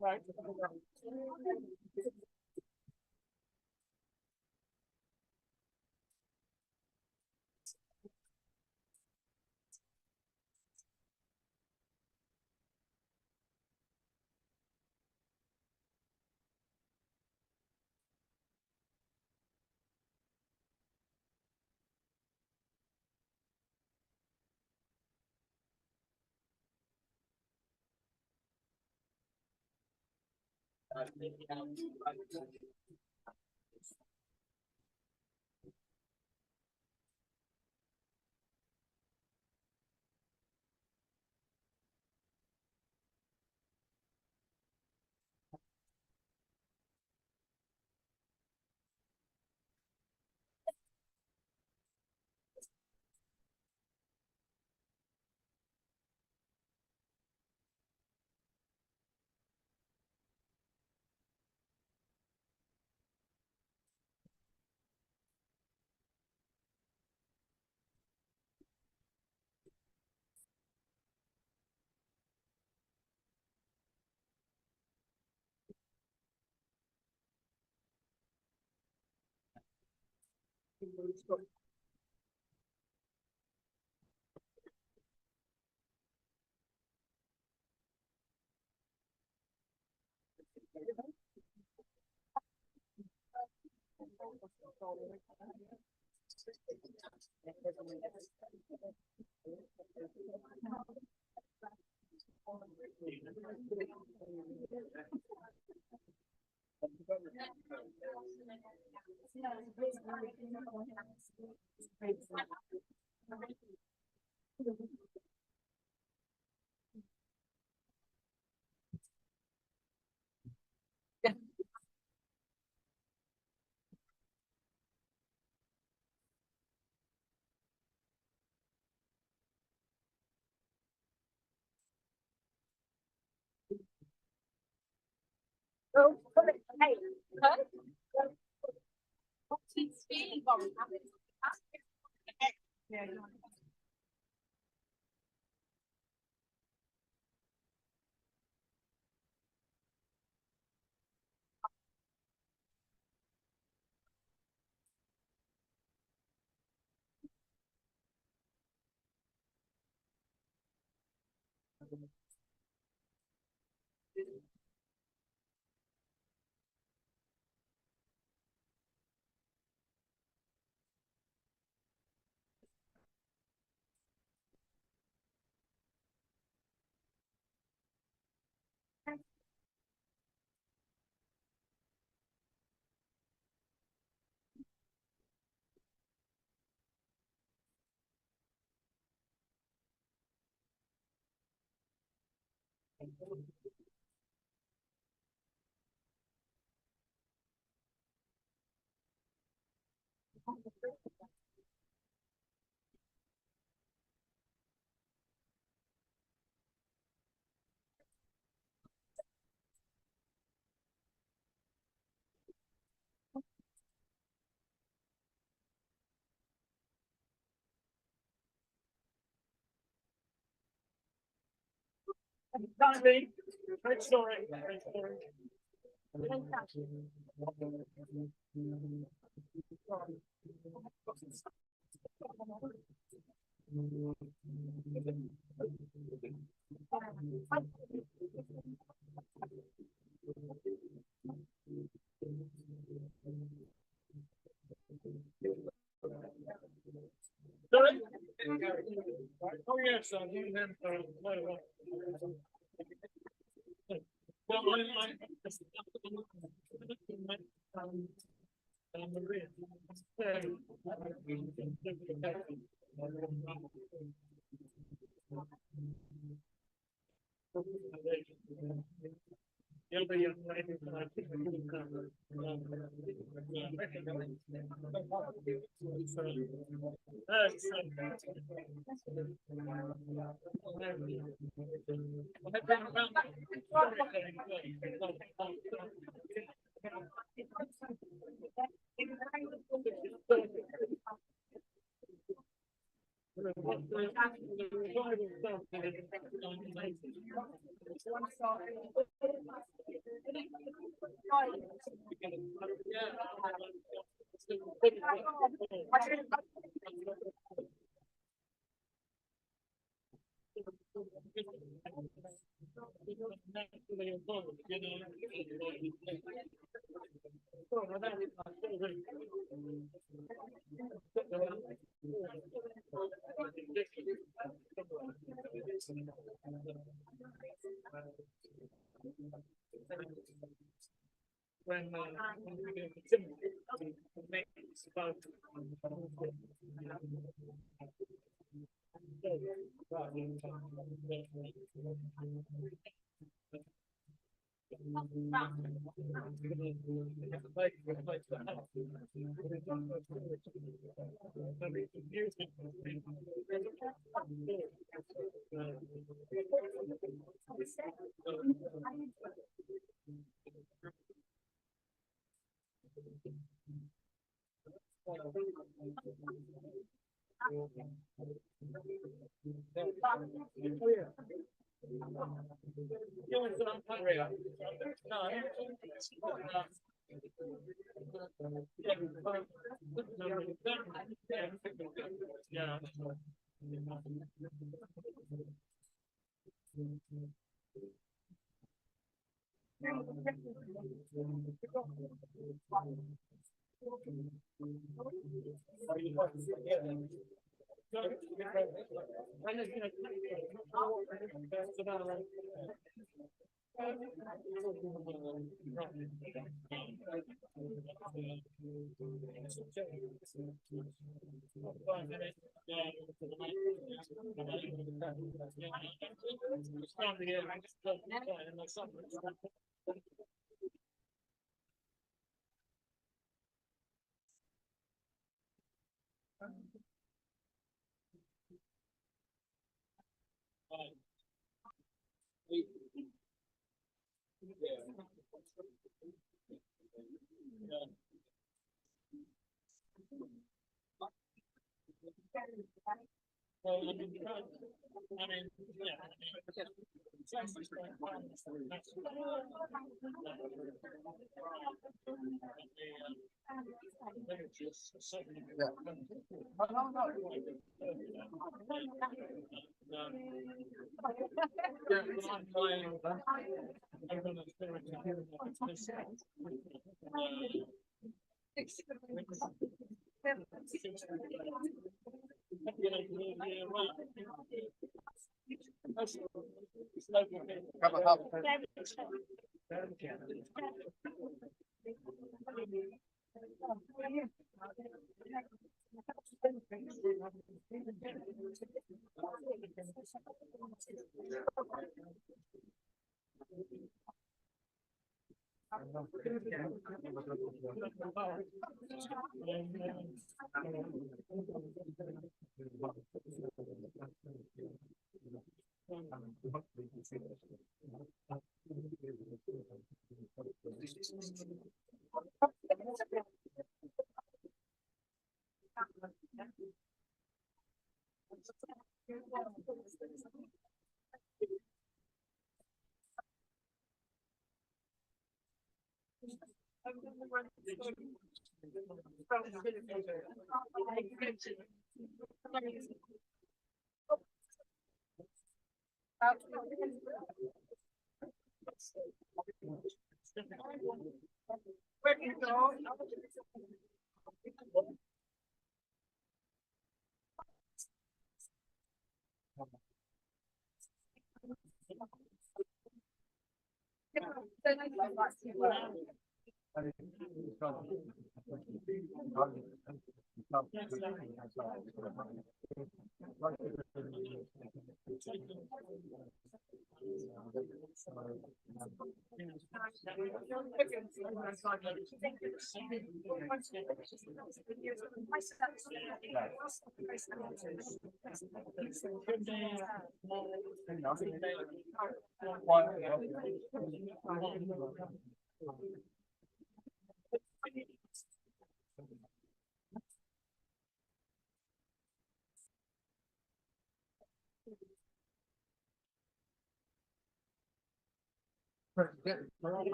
Right. Great story. Great story. Sorry? Oh, yes, I knew him for well, the other young lady that I think when we get the Tim, makes about yeah.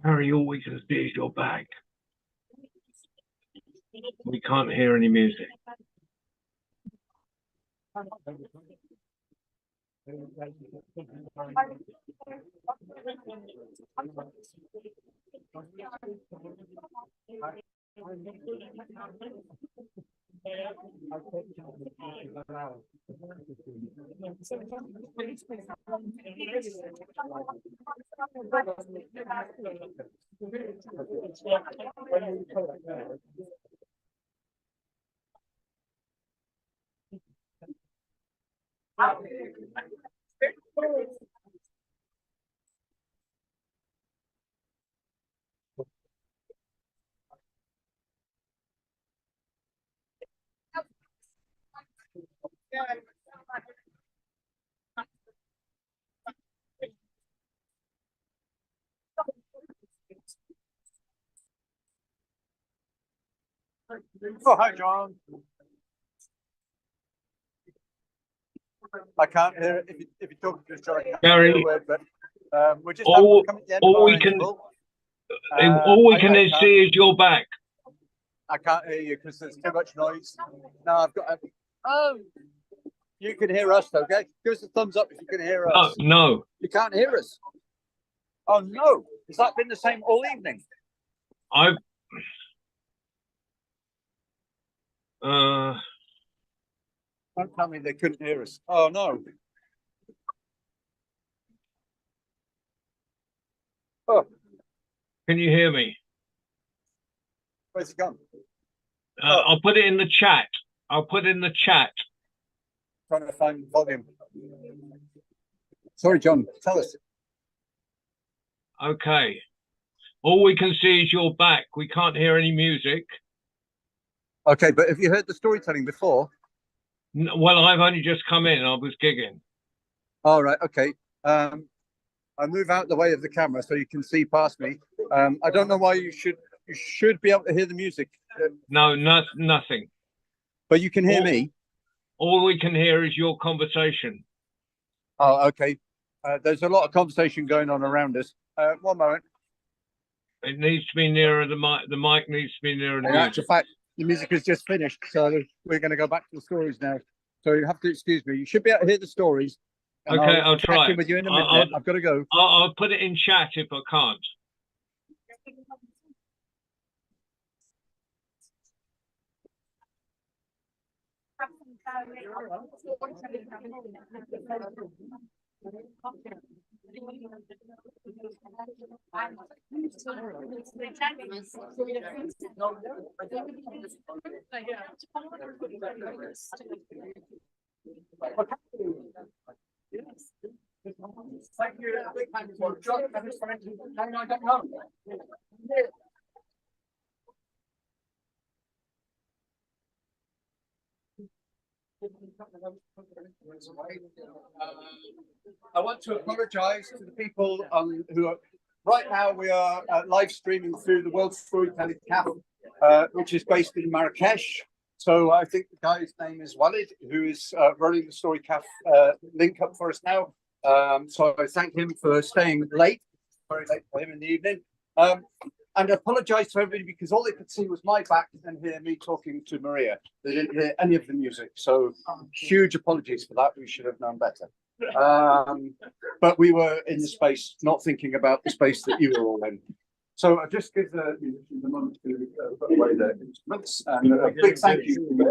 Harry, all we can see is your back. We can't hear any music. Oh, hi, John. I can't hear it. If you talk, just try to Gary, hear a word, but we're just all- coming to the end all of our we can- interval. all we I can can't- see is your back. I can't hear you because there's too much noise. No, I've got. Oh, You can hear us, okay? Give us a thumbs up if you can hear No, us. no. You can't hear us. Oh no! Has that been the same all evening? I've uh Don't tell me they couldn't hear us. Oh no! Oh, can you hear me? where's it gone? I'll put it in the chat. I'll put in the chat. Trying to find volume. Sorry, John. Tell us. Okay. All we can see is your back. We can't hear any music. Okay, but have you heard the storytelling before? Well, I've only just come in. I was gigging. All right. Okay. I move out the way of the camera so you can see past me. I don't know why you should be able to hear the music, No, nothing. but you can hear Oh. me. All we can hear is your conversation. Oh, okay. There's a lot of conversation going on around us. One moment. It needs to be nearer the mic. The mic needs to be nearer the In music. actual fact, the music has just finished, so we're going to go back to the stories now. So you have to excuse me. You should be able to hear the stories. and Okay, I'll check try. in with you in a minute. I've got to go. I'll put it in chat if I can't. Thank you. A big thank you for John and his friends. I don't know. I want to apologise to the people who are right now. We are live streaming through the World Storytelling Cafe, which is based in Marrakesh. So I think the guy's name is Walid, who is running the Story Cafe link up for us now. So I thank him for staying late, very late for him in the evening. And I apologise to everybody because all they could see was my back and hear me talking to Maria. They didn't hear any of the music. So huge apologies for that. We should have known better. But we were in the space, not thinking about the space that you were all in. So I just give the musicians a moment to put away their instruments and a big thank you.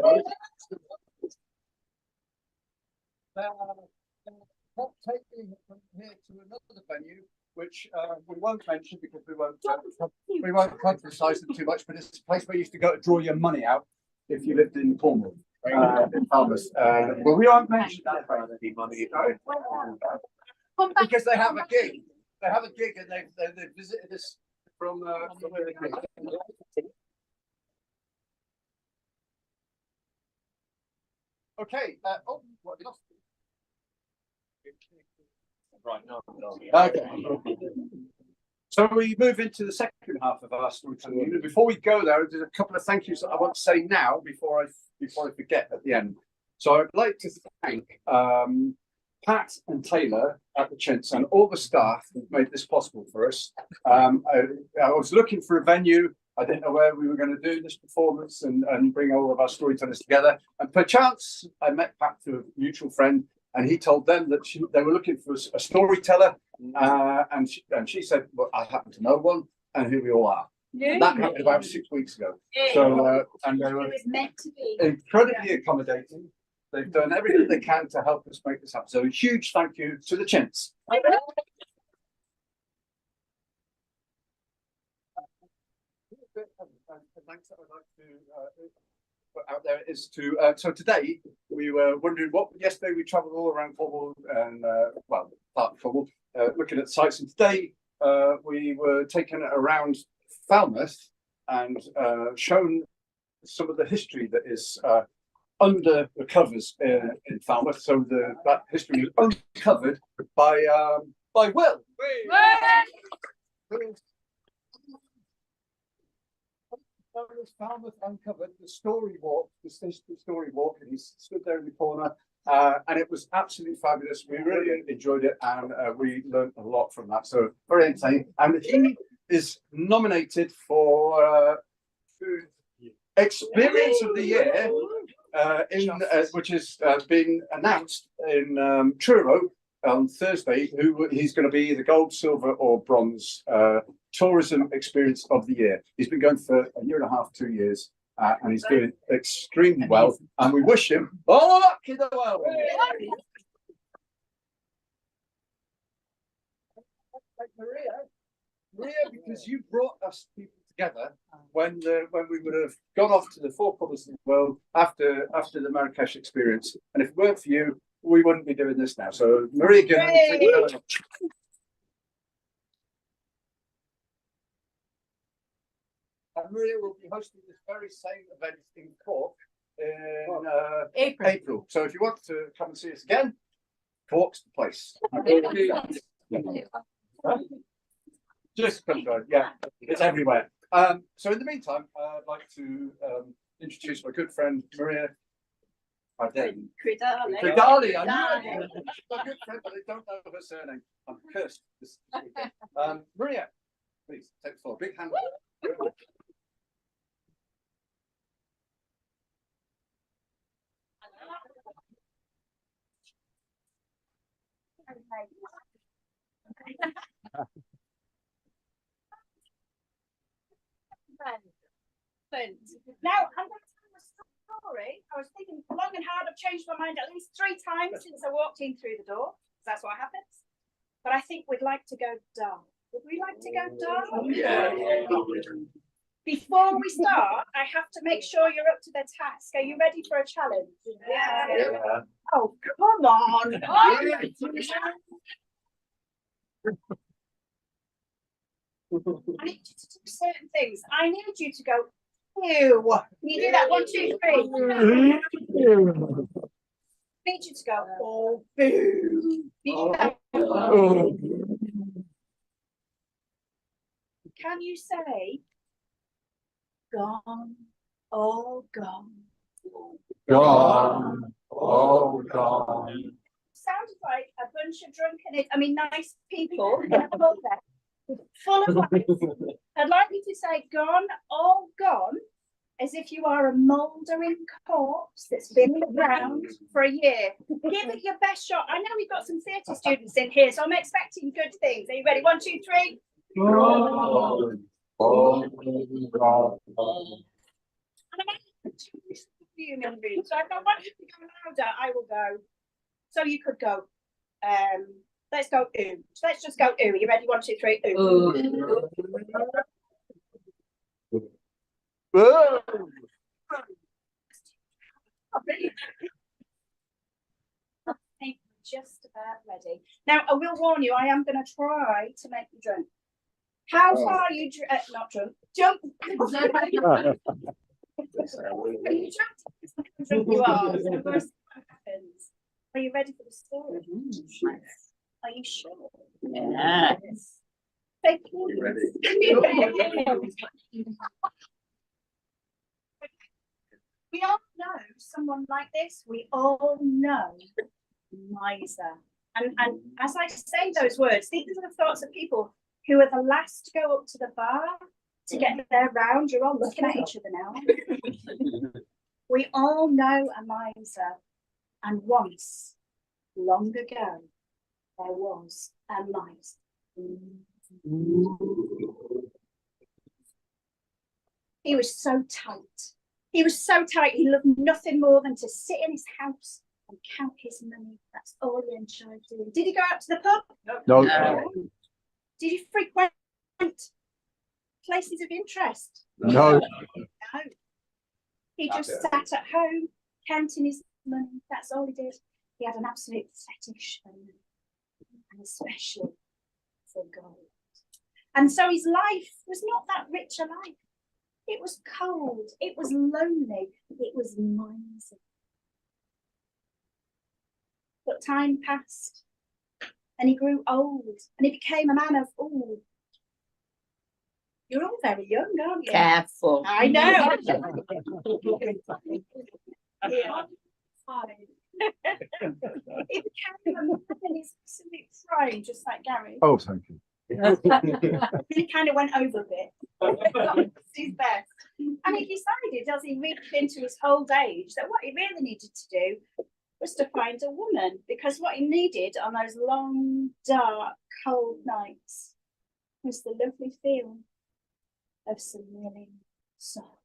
Not taking from here to another venue, which we won't mention because we won't publicise them too much. But it's a place where you used to go to draw your money out if you lived in Cornwall, in Falmouth. Well, we won't mention that because they have a gig. They have a gig, and they visited us from where they came. Okay. Oh, what lost? Right now. Okay. So we move into the second half of our storytelling. Before we go there, there's a couple of thank yous that I want to say now before I forget at the end. So I'd like to thank Pat and Taylor at the Chintz and all the staff that made this possible for us. I was looking for a venue. I didn't know where we were going to do this performance and bring all of our storytellers together. And perchance, I met Pat through a mutual friend, and he told them that they were looking for a storyteller. And she said, well, I happen to know one, and here we all are. Yeah. That happened about 6 weeks ago. So, and they were incredibly accommodating. They've done everything they can to help us make this happen. So a huge thank you to the Chintz. Thanks that I'd like to put out there is to so today we were wondering yesterday we travelled all around Cornwall and part of Cornwall looking at sites, and today we were taken around Falmouth and shown some of the history that is under the covers in Falmouth. So that history was uncovered by Will. Falmouth uncovered the story walk, and he stood there in the corner, and it was absolutely fabulous. We really enjoyed it, and we learned a lot from that. So very entertaining. And he is nominated for Experience of the Year which is being announced in Truro on Thursday, who he's going to be the gold, silver, or bronze tourism experience of the year. He's been going for a year and a half, 2 years, and he's doing extremely well. And we wish him all the luck in the world. Maria, because you brought us people together when we would have gone off to the four corners of the world after the Marrakesh experience, and if it weren't for you, we wouldn't be doing this now. So Maria, thank you very much. And Maria will be hosting this very same event in Cork in April. So if you want to come and see us again, Cork's the place. Just come on, yeah, it's everywhere. So in the meantime, I'd like to introduce my good friend Maria. Cridali, I know. My good friend, but I don't know her surname. I'm cursed. Maria, please take the floor. Big hand. Now, I'm going to tell you a story. I was thinking long and hard. I've changed my mind at least 3 times since I walked in through the door. That's what happens. But I think we'd like to go dark. Would we like to go dark? Yeah. Before we start, I have to make sure you're up to the task. Are you ready for a challenge? Yeah. Oh, come on. I need you to do certain things. I need you to go, ew. Can you do that? 1, 2, 3. I need you to go, oh, boo. You do that. Can you say, gone, all gone? Gone, all gone. Sounded like a bunch of nice people full of life. I'd like you to say gone, all gone, as if you are a mouldering corpse that's been around for a year. Give it your best shot. I know we've got some theatre students in here, so I'm expecting good things. Are you ready? 1, 2, 3. Gone, all gone. And I'm human being. So if I want you to go louder, I will go. So you could go, let's go ooh. So let's just go ooh. Are you ready? 1, 2, 3, ooh. I'm just about ready. Now, I will warn you, I am going to try to make you drunk. How far are you not drunk? Jump. You are. So first happens. Are you ready for the story? Are you sure? Yes. Thank you. We all know someone like this. We all know miser. And as I say those words, these are the thoughts of people who are the last to go up to the bar to get their round. You're all looking at each other now. We all know a miser. And once, long ago, there was a miser. He was so tight. He was so tight, he loved nothing more than to sit in his house and count his money. That's all he enjoyed doing. Did he go out to the pub? No. Did he frequent places of interest? No. No. He just sat at home, counting his money. That's all he did. He had an absolute fetish for money, and especially for gold. And so his life was not that rich a life. It was cold, it was lonely, it was miserly. But time passed, and he grew old, and he became a man of, oh, you're all very young, aren't you? Careful. I know. He became a man in his absolute prime, just like Gary. Oh, thank you. He kind of went over a bit. He's best. And he decided, as he reached into his old age, that what he really needed to do was to find a woman, because what he needed on those long, dark, cold nights was the lovely feel of some really soft.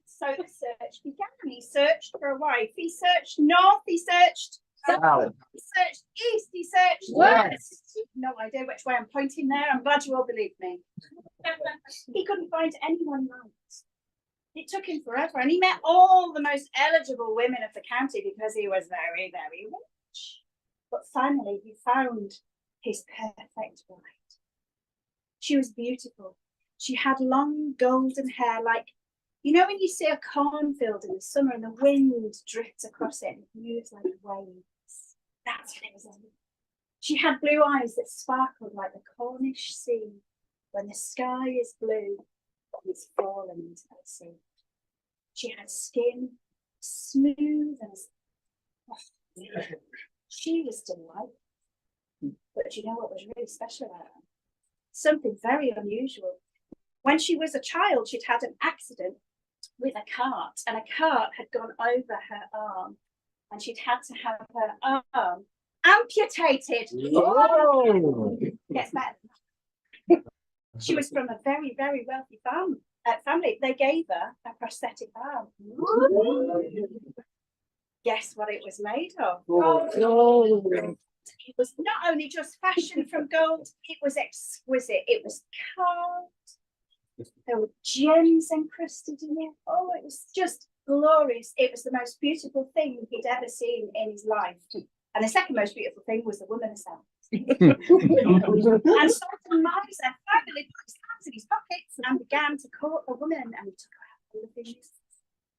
So the search began. He searched for a wife. He searched north. He searched south. He searched east. He searched west. No idea which way I'm pointing there. I'm glad you all believe me. He couldn't find anyone right. It took him forever, and he met all the most eligible women of the county because he was very, very rich. But finally, he found his perfect bride. She was beautiful. She had long golden hair, like, you know, when you see a cornfield in the summer and the wind drifts across it and it moves like waves. That's what it was like. She had blue eyes that sparkled like the Cornish sea when the sky is blue and it's fallen into the sea. She had skin smooth and she was delightful. But you know what was really special about her? Something very unusual. When she was a child, she'd had an accident with a cart, and a cart had gone over her arm, and she'd had to have her arm amputated. Oh. Gets better. She was from a very, very wealthy family. They gave her a prosthetic arm. Guess what it was made of? It was not only just fashioned from gold, it was exquisite. It was carved. There were gems encrusted in it. Oh, it was just glorious. It was the most beautiful thing he'd ever seen in his life. And the second most beautiful thing was the woman herself. And Sultan Miser finally put his hands in his pockets and began to court the woman, and he took her out all the things.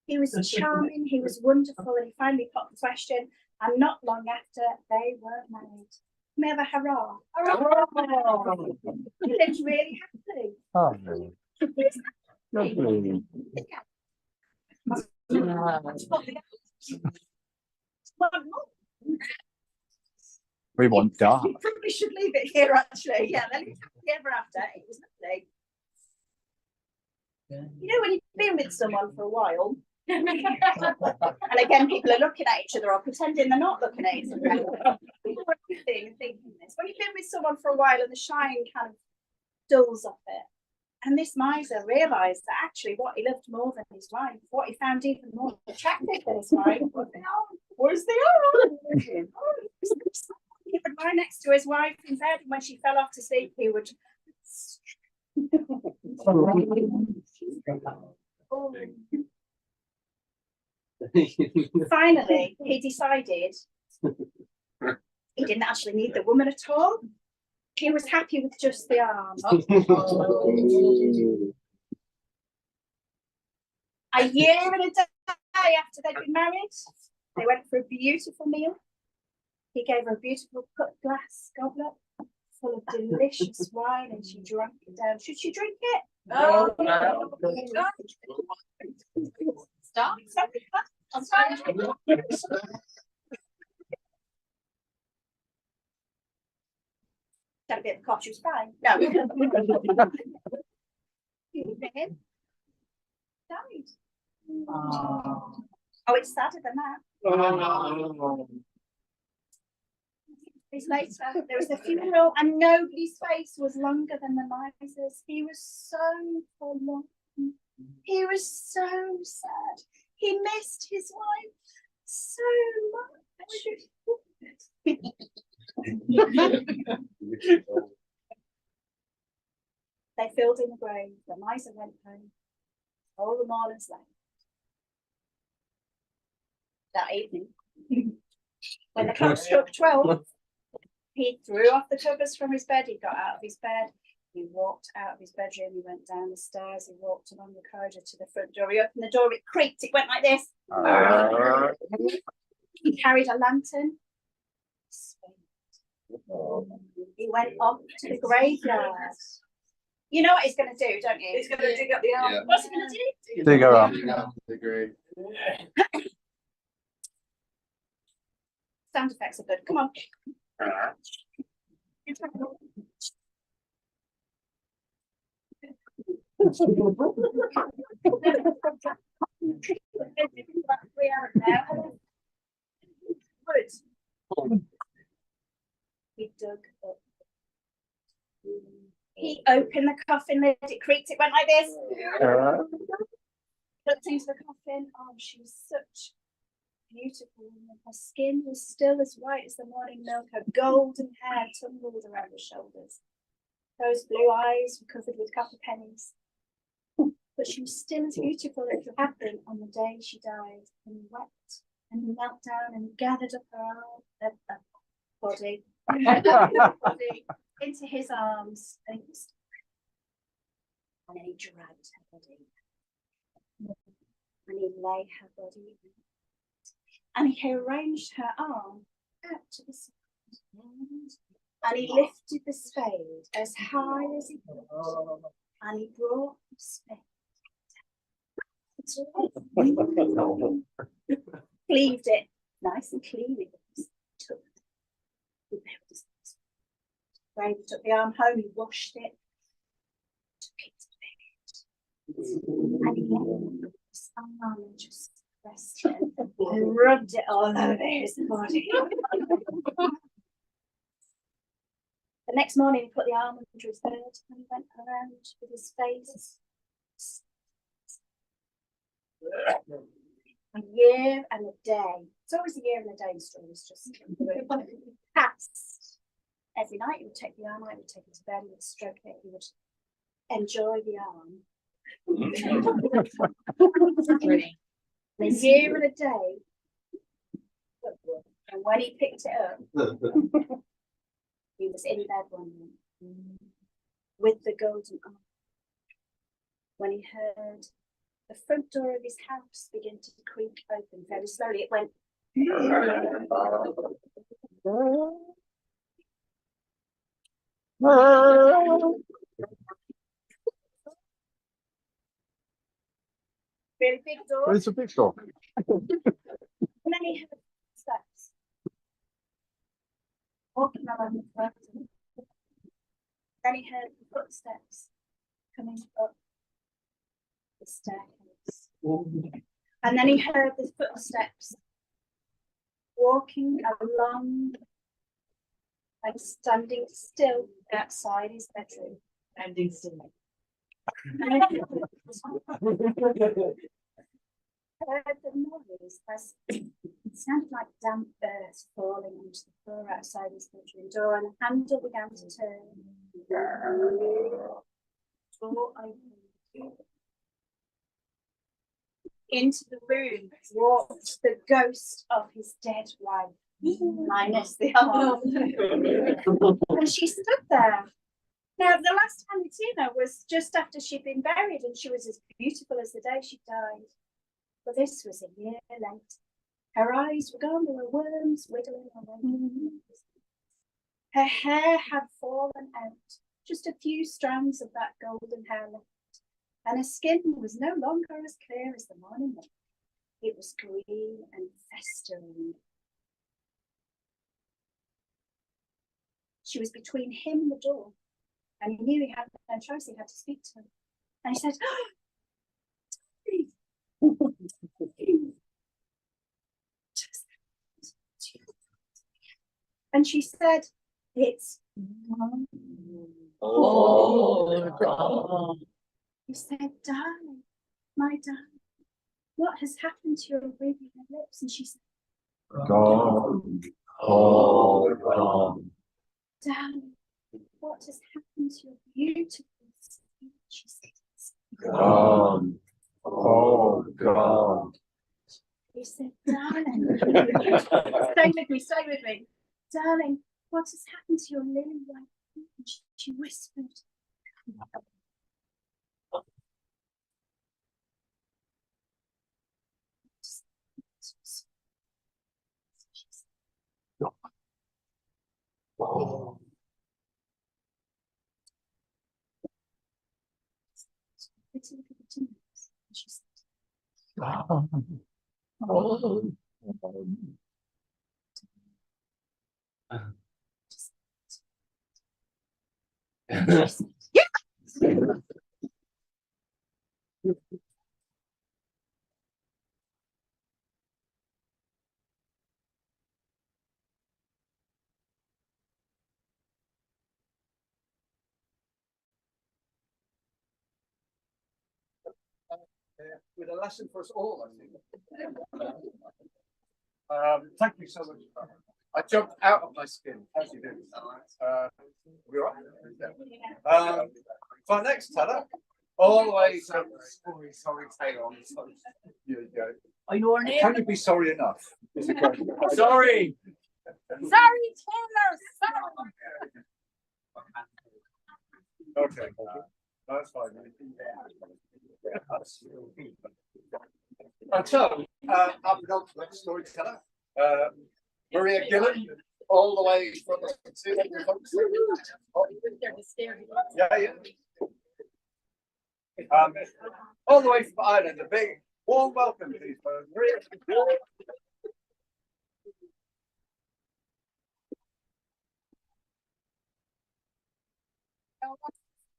He was charming, he was wonderful, and he finally put the question, and not long after, they were married. May I have a hurrah? Hurrah! He lived really happily. Oh, lovely. We want dark. We probably should leave it here, actually. Yeah, they lived happily ever after. It was lovely. You know, when you've been with someone for a while, and again, people are looking at each other or pretending they're not looking at each other. Thinking this. When you've been with someone for a while and the shine kind of dulls off it, and this miser realised that actually what he loved more than his wife, what he found even more attractive than his wife, was the arm. He would lie next to his wife in bed, and when she fell off to sleep, he would. Finally, he decided he didn't actually need the woman at all. He was happy with just the arm. A year and a day after they'd been married, they went for a beautiful meal. He gave her a beautiful cut glass goblet full of delicious wine, and she drank it down. Should she drink it? No. Stop. Had a bit of cough, she was fine. No. Him died. Oh, it's sadder than that. Days later, there was a funeral, and nobody's face was longer than the miser's. He was so forlorn. He was so sad. He missed his wife so much. They filled in the grave. The miser went home. All the mourners left. That evening, when the clock struck 12, he threw off the covers from his bed. He got out of his bed. He walked out of his bedroom. He went down the stairs. He walked along the corridor to the front door. He opened the door. It creaked. It went like this. He carried a lantern. He went up to the graveyard. You know what he's going to do, don't you? He's going to dig up the arm. Yeah. What's he going to do? Dig her up. The grave. Sound effects are good. Come on. He dug up. He opened the coffin lid, it creaked, it went like this. Looked into the coffin. Oh, she was such a beautiful woman. Her skin was still as white as the morning milk. Her golden hair tumbled around her shoulders. Those blue eyes were covered with copper pennies. But she was still as beautiful as she had been on the day she died. And he wept and he knelt down and he gathered up her body, into his arms, and then he dragged her body, and he lay her body, and he arranged her arm out to the side, and he lifted the spade as high as he could, and he brought the spade, cleaved it nice and clean. Took Brave took the arm home, he washed it, took it to bed, and he let his arm and just pressed it and rubbed it all over his body. The next morning, he put the arm under his bed and he went around with his face. A year and a day. It's always a year and a day story. It's just passed. Every night he would take the arm out, he would take it to bed, he would stroke it, he would enjoy the arm. A year and a day. And when he picked it up, he was in bed one night with the golden arm. When he heard the front door of his house begin to creak open very slowly, it went. Really big door. It's a big door. And then he heard steps walking along the front. Then he heard the footsteps coming up the staircase. And then he heard the footsteps walking along and standing still outside his bedroom. Standing still. Heard the noise as it sounded like damp earth falling onto the floor outside his bedroom door, and the handle began to turn. Door opened. Into the room walked the ghost of his dead wife, minus the arm. And she stood there. Now, the last time we'd seen her was just after she'd been buried, and she was as beautiful as the day she died. But this was a year later. Her eyes were gone, there were worms wiggling away. Her hair had fallen out, just a few strands of that golden hair left, and her skin was no longer as clear as the morning light. It was green and festering. She was between him and the door, and he knew he had no choice, he had to speak to her. And he said, and she said, it's he said, darling, my darling, what has happened to your ruby lips? And she said, Gone. darling, what has happened to your beautiful skin? She said, Gone. Oh, God. he said, darling, stay with me. Darling, what has happened to your lily white feet? She whispered. Oh. She said, With a lesson for us all, I think. Thank you so much. I jumped out of my skin. As you do. We all right? For our next teller, always sorry, Taylor. Here you go. I know her name. Can you be sorry enough? Is the question. Sorry. Sorry, Taylor. Sorry. Okay. That's fine. And so, our penultimate storyteller, Maria Gillen, all the way from yeah. All the way from Ireland. A big warm welcome, please, for Maria.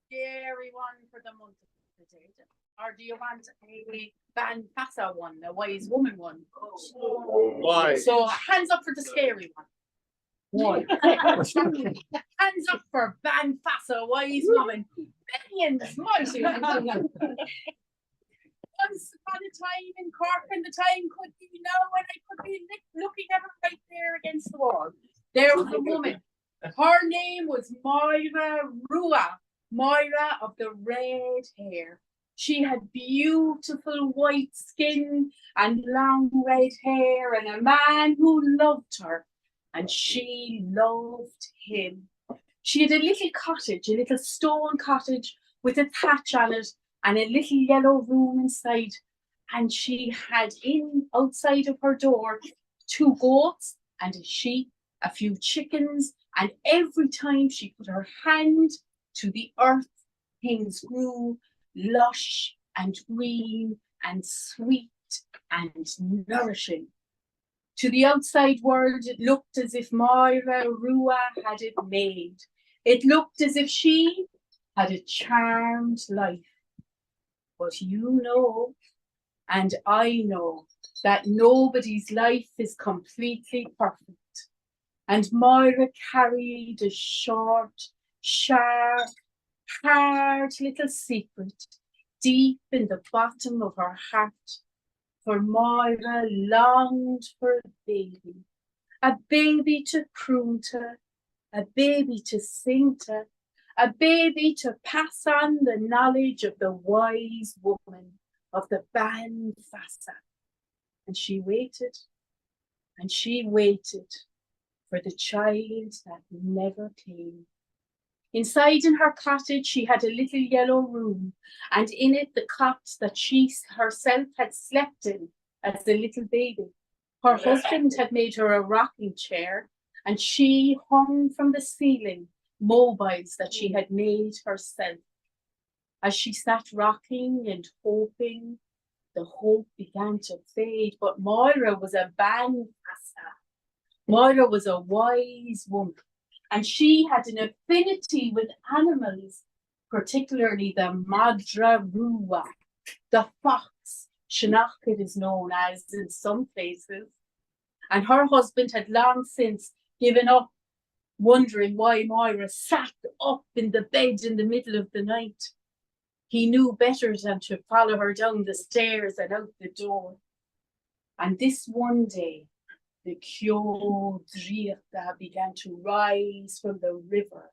Scary one for the month of the day. Or do you want a Banfassa one, a wise woman one? Why? So hands up for the scary one. Hands up for Banfassa, wise woman. Millions, mighty. Once upon a time in Cork, and the time could be now when I could be looking at her right there against the wall. There was a woman. Her name was Moira Rua. Moira of the red hair. She had beautiful white skin and long red hair, and a man who loved her, and she loved him. She had a little cottage, a little stone cottage with a thatch on it and a little yellow room inside. And she had outside of her door 2 goats and a sheep, a few chickens, and every time she put her hand to the earth, things grew lush and green and sweet and nourishing. To the outside world, it looked as if Moira Rua had it made. It looked as if she had a charmed life. But you know, and I know, that nobody's life is completely perfect. And Moira carried a short, sharp, hard little secret deep in the bottom of her heart. For Moira longed for a baby to croon to, a baby to sing to, a baby to pass on the knowledge of the wise woman of the Banfassa. And she waited for the child that never came. Inside in her cottage, she had a little yellow room, and in it the cot that she herself had slept in as a little baby. Her husband had made her a rocking chair, and she hung from the ceiling mobiles that she had made herself. As she sat rocking and hoping, the hope began to fade, but Moira was a Banfassa. Moira was a wise woman, and she had an affinity with animals, particularly the Madra Rua, the fox, Shinachid is known as in some places. And her husband had long since given up, wondering why Moira sat up in the bed in the middle of the night. He knew better than to follow her down the stairs and out the door. And this one day, the Kyo Driachta began to rise from the river,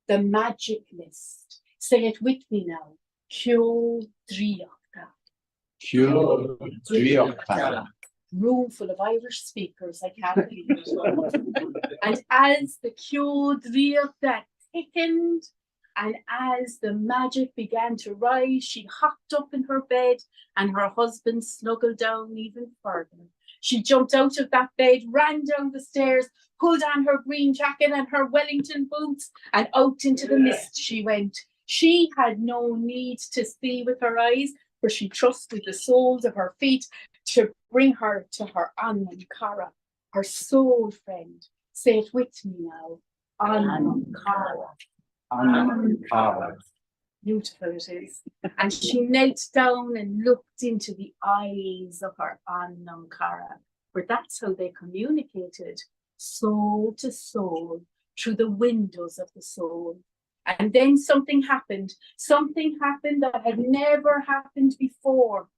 the magic mist. Say it with me now. Kyo Driachta. Kyo Driachta. Room full of Irish speakers, I can't believe it. And as the Kyo Driachta thickened, and as the magic began to rise, she hopped up in her bed, and her husband snuggled down even further. She jumped out of that bed, ran down the stairs, pulled on her green jacket and her Wellington boots, and out into the mist she went. She had no need to see with her eyes, for she trusted the soles of her feet to bring her to her Anmankara, her soul friend. Say it with me now. Anmankara. Ankara. Beautiful it is. And she knelt down and looked into the eyes of her Anamkara, for that's how they communicated, soul to soul, through the windows of the soul. And then something happened that had never happened before.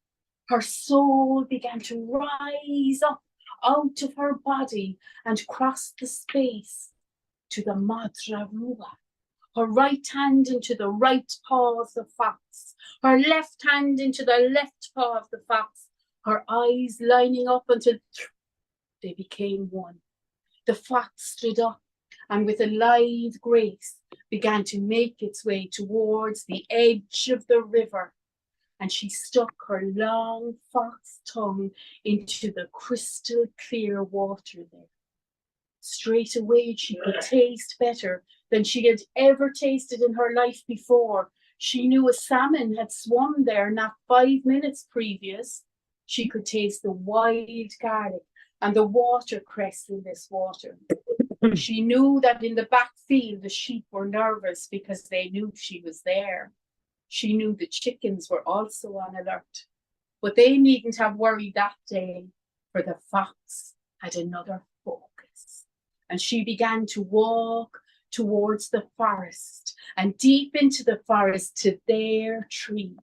Her soul began to rise up out of her body and cross the space to the Madra Rua. Her right hand into the right paw of the fox, her left hand into the left paw of the fox, her eyes lining up until they became one. The fox stood up and with a lithe grace began to make its way towards the edge of the river, and she stuck her long fox tongue into the crystal clear water there. Straight away she could taste better than she had ever tasted in her life before. She knew a salmon had swum there not 5 minutes previous. She could taste the wild garlic and the watercress in this water. She knew that in the back field the sheep were nervous because they knew she was there. She knew the chickens were also on alert, but they needn't have worried that day, for the fox had another focus. And she began to walk towards the forest and deep into the forest to their tree.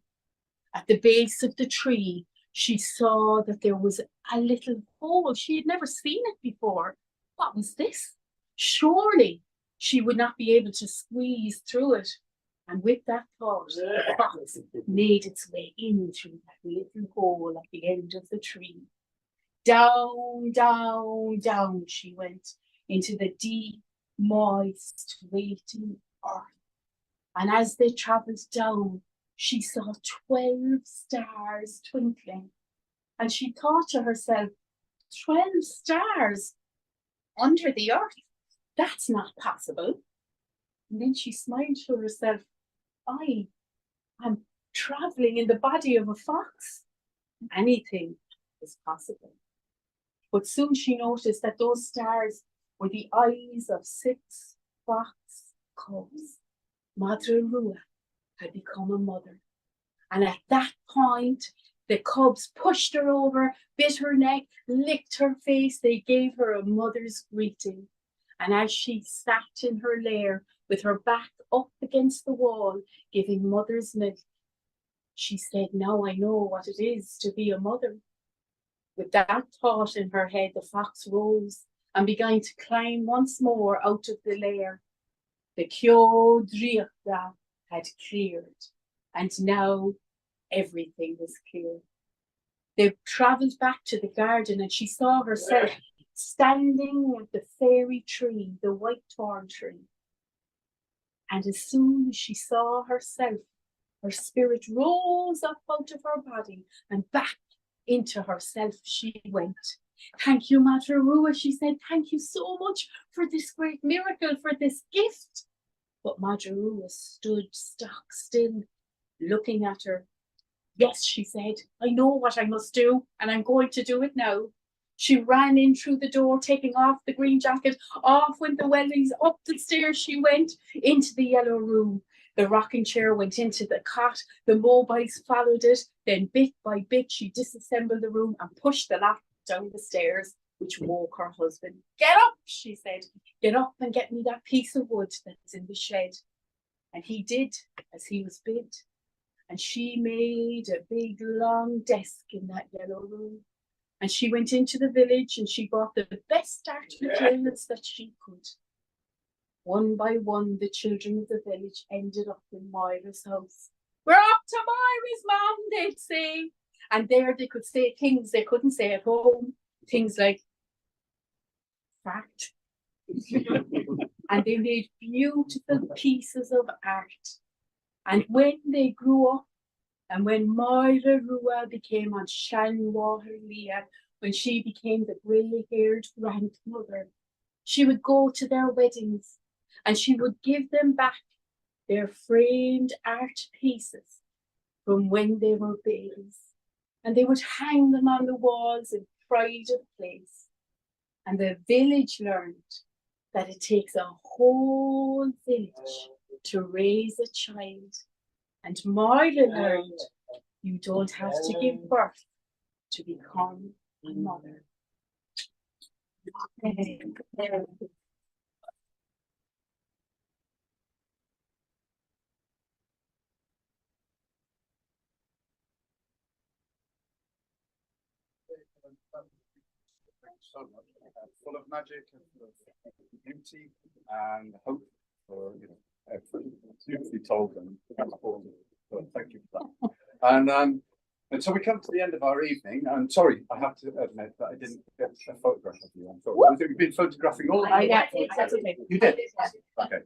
At the base of the tree, she saw that there was a little hole. She had never seen it before. What was this? Surely she would not be able to squeeze through it. And with that thought, the fox made its way in through that little hole at the end of the tree. Down, down, down she went into the deep, moist, waiting earth. And as they travelled down, she saw 12 stars twinkling. And she thought to herself, 12 stars under the earth? That's not possible. And then she smiled to herself, I am travelling in the body of a fox. Anything is possible. But soon she noticed that those stars were the eyes of 6 fox cubs. Madre Rua had become a mother. And at that point, the cubs pushed her over, bit her neck, licked her face. They gave her a mother's greeting. And as she sat in her lair with her back up against the wall, giving mother's milk, she said, now I know what it is to be a mother. With that thought in her head, the fox rose and began to climb once more out of the lair. The Kyo Driakda had cleared, and now everything was clear. They travelled back to the garden, and she saw herself standing at the fairy tree, the white thorn tree. And as soon as she saw herself, her spirit rose up out of her body and back into herself she went. Thank you, Madre Rua, she said. Thank you so much for this great miracle, for this gift. But Madre Rua stood stock still, looking at her. Yes, she said, I know what I must do, and I'm going to do it now. She ran in through the door, taking off the green jacket. Off went the wellies, up the stairs she went, into the yellow room. The rocking chair went into the cot, the mobiles followed it, then bit by bit she disassembled the room and pushed the lamp down the stairs, which woke her husband. Get up, she said, get up and get me that piece of wood that's in the shed. And he did as he was bid. And she made a big long desk in that yellow room. And she went into the village and she bought the best art materials that she could. One by one, the children of the village ended up in Moira's house. We're up to Moira's, Mum, they'd say. And there they could say things they couldn't say at home. Things like, fact. And they made beautiful pieces of art. And when they grew up, and when Moira Rua became on Shanwater Leah, when she became the grey-haired grandmother, she would go to their weddings and she would give them back their framed art pieces from when they were babies. And they would hang them on the walls in pride of place. And the village learned that it takes a whole village to raise a child. And Marla learned you don't have to give birth to become a mother. So much, full of magic and full of beauty and hope for, you know, everything. Beautifully told them. So thank you for that. And so we come to the end of our evening. I'm sorry, I have to admit that I didn't get a photograph of you. I'm sorry. I think you've been photographing all I the got it, that's okay. You did? Okay.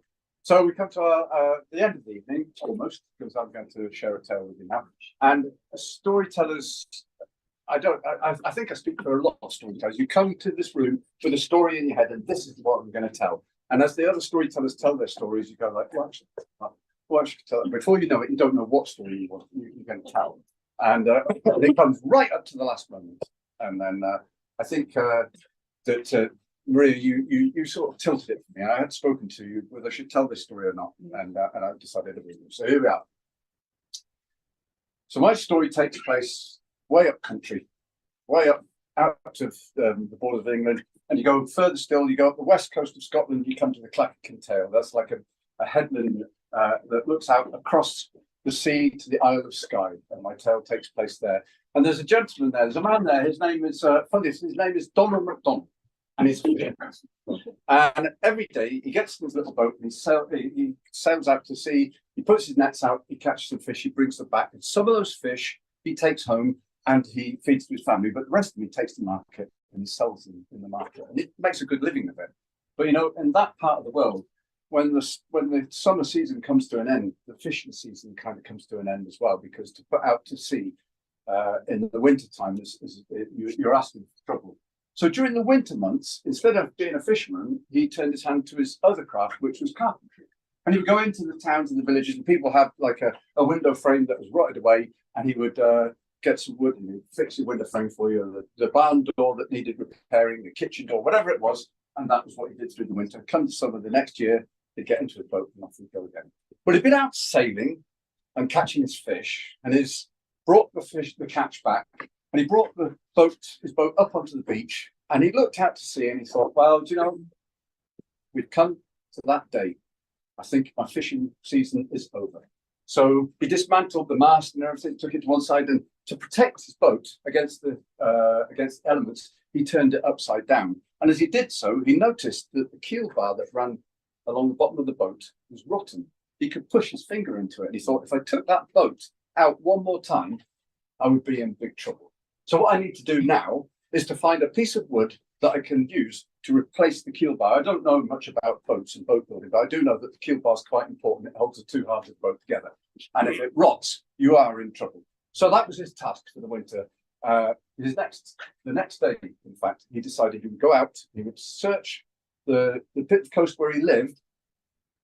So we come to the end of the evening, almost, because I'm going to share a tale with you now. And storytellers, I think I speak for a lot of storytellers. You come to this room with a story in your head, and this is what I'm going to tell. And as the other storytellers tell their stories, you go like, well, I should tell it. Before you know it, you don't know what story you're going to tell. And it comes right up to the last moment. And then I think that Maria, you sort of tilted it for me. I had spoken to you whether I should tell this story or not, and I decided to. So here we are. So my story takes place way up country, way up out of the border of England, and you go further still. You go up the west coast of Scotland. You come to the Clackacan Tail. That's like a headland that looks out across the sea to the Isle of Skye, and my tale takes place there. And there's a gentleman there. There's a man there. His name is his name is Donald MacDonald. And he's and every day he gets in his little boat and he sails out to sea. He puts his nets out, he catches some fish, he brings them back, and some of those fish he takes home and he feeds to his family. But the rest of them he takes to market and he sells them in the market, and it makes a good living of it. But you know, in that part of the world, when the summer season comes to an end, the fishing season kind of comes to an end as well, because to put out to sea in the winter time you're asking for trouble. So during the winter months, instead of being a fisherman, he turned his hand to his other craft, which was carpentry. And he would go into the towns and the villages, and people had like a window frame that was rotted away, and he would get some wood and he'd fix the window frame for you, the barn door that needed repairing, the kitchen door, whatever it was. And that was what he did through the winter. Come to summer the next year, he'd get into the boat and off he'd go again. But he'd been out sailing and catching his fish, and he's brought the catch back. And he brought his boat up onto the beach, and he looked out to sea and he thought, well, do you know, we've come to that day. I think my fishing season is over. So he dismantled the mast and everything, took it to one side, and to protect his boat against the elements, he turned it upside down. And as he did so, he noticed that the keel bar that ran along the bottom of the boat was rotten. He could push his finger into it, and he thought, if I took that boat out one more time, I would be in big trouble. So what I need to do now is to find a piece of wood that I can use to replace the keel bar. I don't know much about boats and boat building, but I do know that the keel bar is quite important. It holds the two halves of the boat together. And if it rots, you are in trouble. So that was his task for the winter. The next day, in fact, he decided he would go out, he would search the bit of coast where he lived.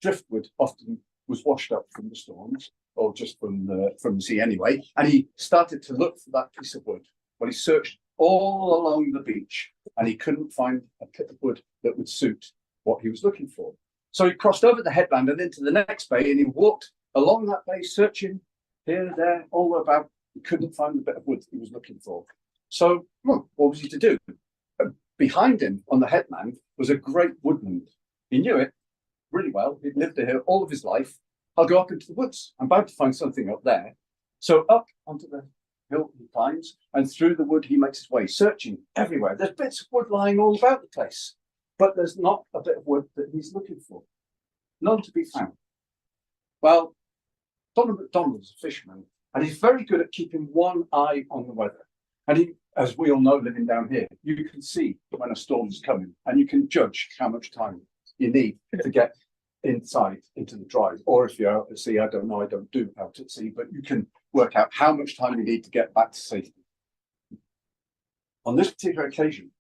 Driftwood often was washed up from the storms, or just from the sea anyway. And he started to look for that piece of wood. Well, he searched all along the beach and he couldn't find a bit of wood that would suit what he was looking for. So he crossed over the headland and into the next bay, and he walked along that bay, searching here, there, all about. He couldn't find the bit of wood he was looking for. So what was he to do? Behind him on the headland was a great woodland. He knew it really well. He'd lived here all of his life. I'll go up into the woods. I'm bound to find something up there. So up onto the hill he climbs, and through the wood he makes his way, searching everywhere. There's bits of wood lying all about the place, but there's not a bit of wood that he's looking for. None to be found. Well, Donald MacDonald is a fisherman, and he's very good at keeping one eye on the weather. And he, as we all know, living down here, you can see when a storm's coming, and you can judge how much time you need to get inside into the drive. Or if you're out at sea, I don't know, I don't do out at sea, but you can work out how much time you need to get back to safety. On this particular occasion,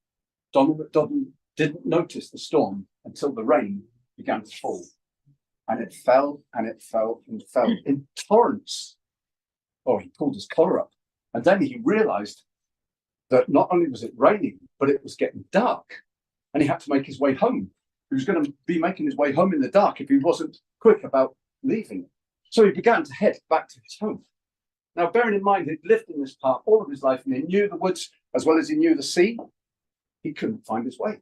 Donald MacDonald didn't notice the storm until the rain began to fall. And it fell and it fell and fell in torrents. Oh, he pulled his collar up. And then he realized that not only was it raining, but it was getting dark. And he had to make his way home. He was going to be making his way home in the dark if he wasn't quick about leaving. So he began to head back to his home. Now, bearing in mind, he'd lived in this park all of his life and he knew the woods as well as he knew the sea. He couldn't find his way.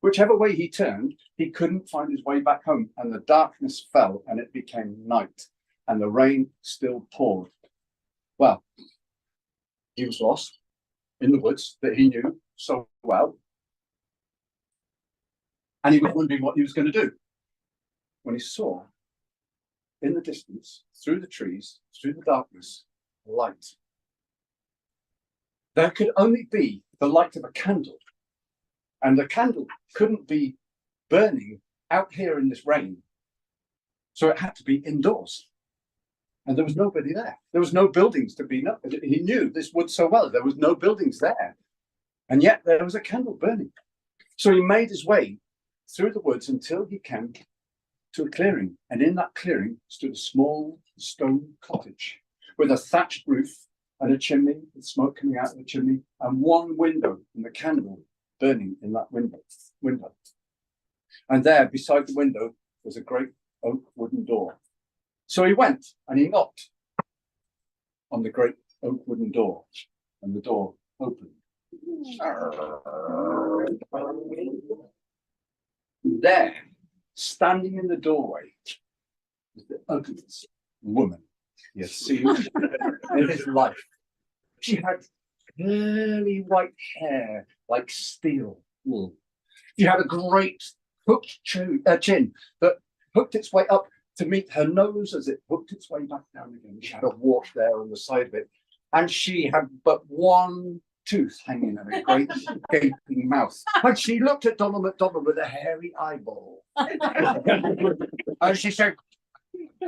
Whichever way he turned, he couldn't find his way back home. And the darkness fell and it became night and the rain still poured. Well, he was lost in the woods that he knew so well. And he was wondering what he was going to do when he saw in the distance, through the trees, through the darkness, light. There could only be the light of a candle. And the candle couldn't be burning out here in this rain. So it had to be indoors. And there was nobody there. There was no buildings to be. He knew this wood so well. There was no buildings there. And yet there was a candle burning. So he made his way through the woods until he came to a clearing. And in that clearing stood a small stone cottage with a thatched roof and a chimney with smoke coming out of the chimney and one window and the candle burning in that window. And there beside the window was a great oak wooden door. So he went and he knocked on the great oak wooden door and the door opened. There, standing in the doorway, was the ugliest woman he had seen in his life. She had curly white hair like steel wool. She had a great hooked chin that hooked its way up to meet her nose as it hooked its way back down again. She had a wart there on the side of it, and she had but one tooth hanging in a great gaping mouth. And she looked at Donald MacDonald with a hairy eyeball. And she said,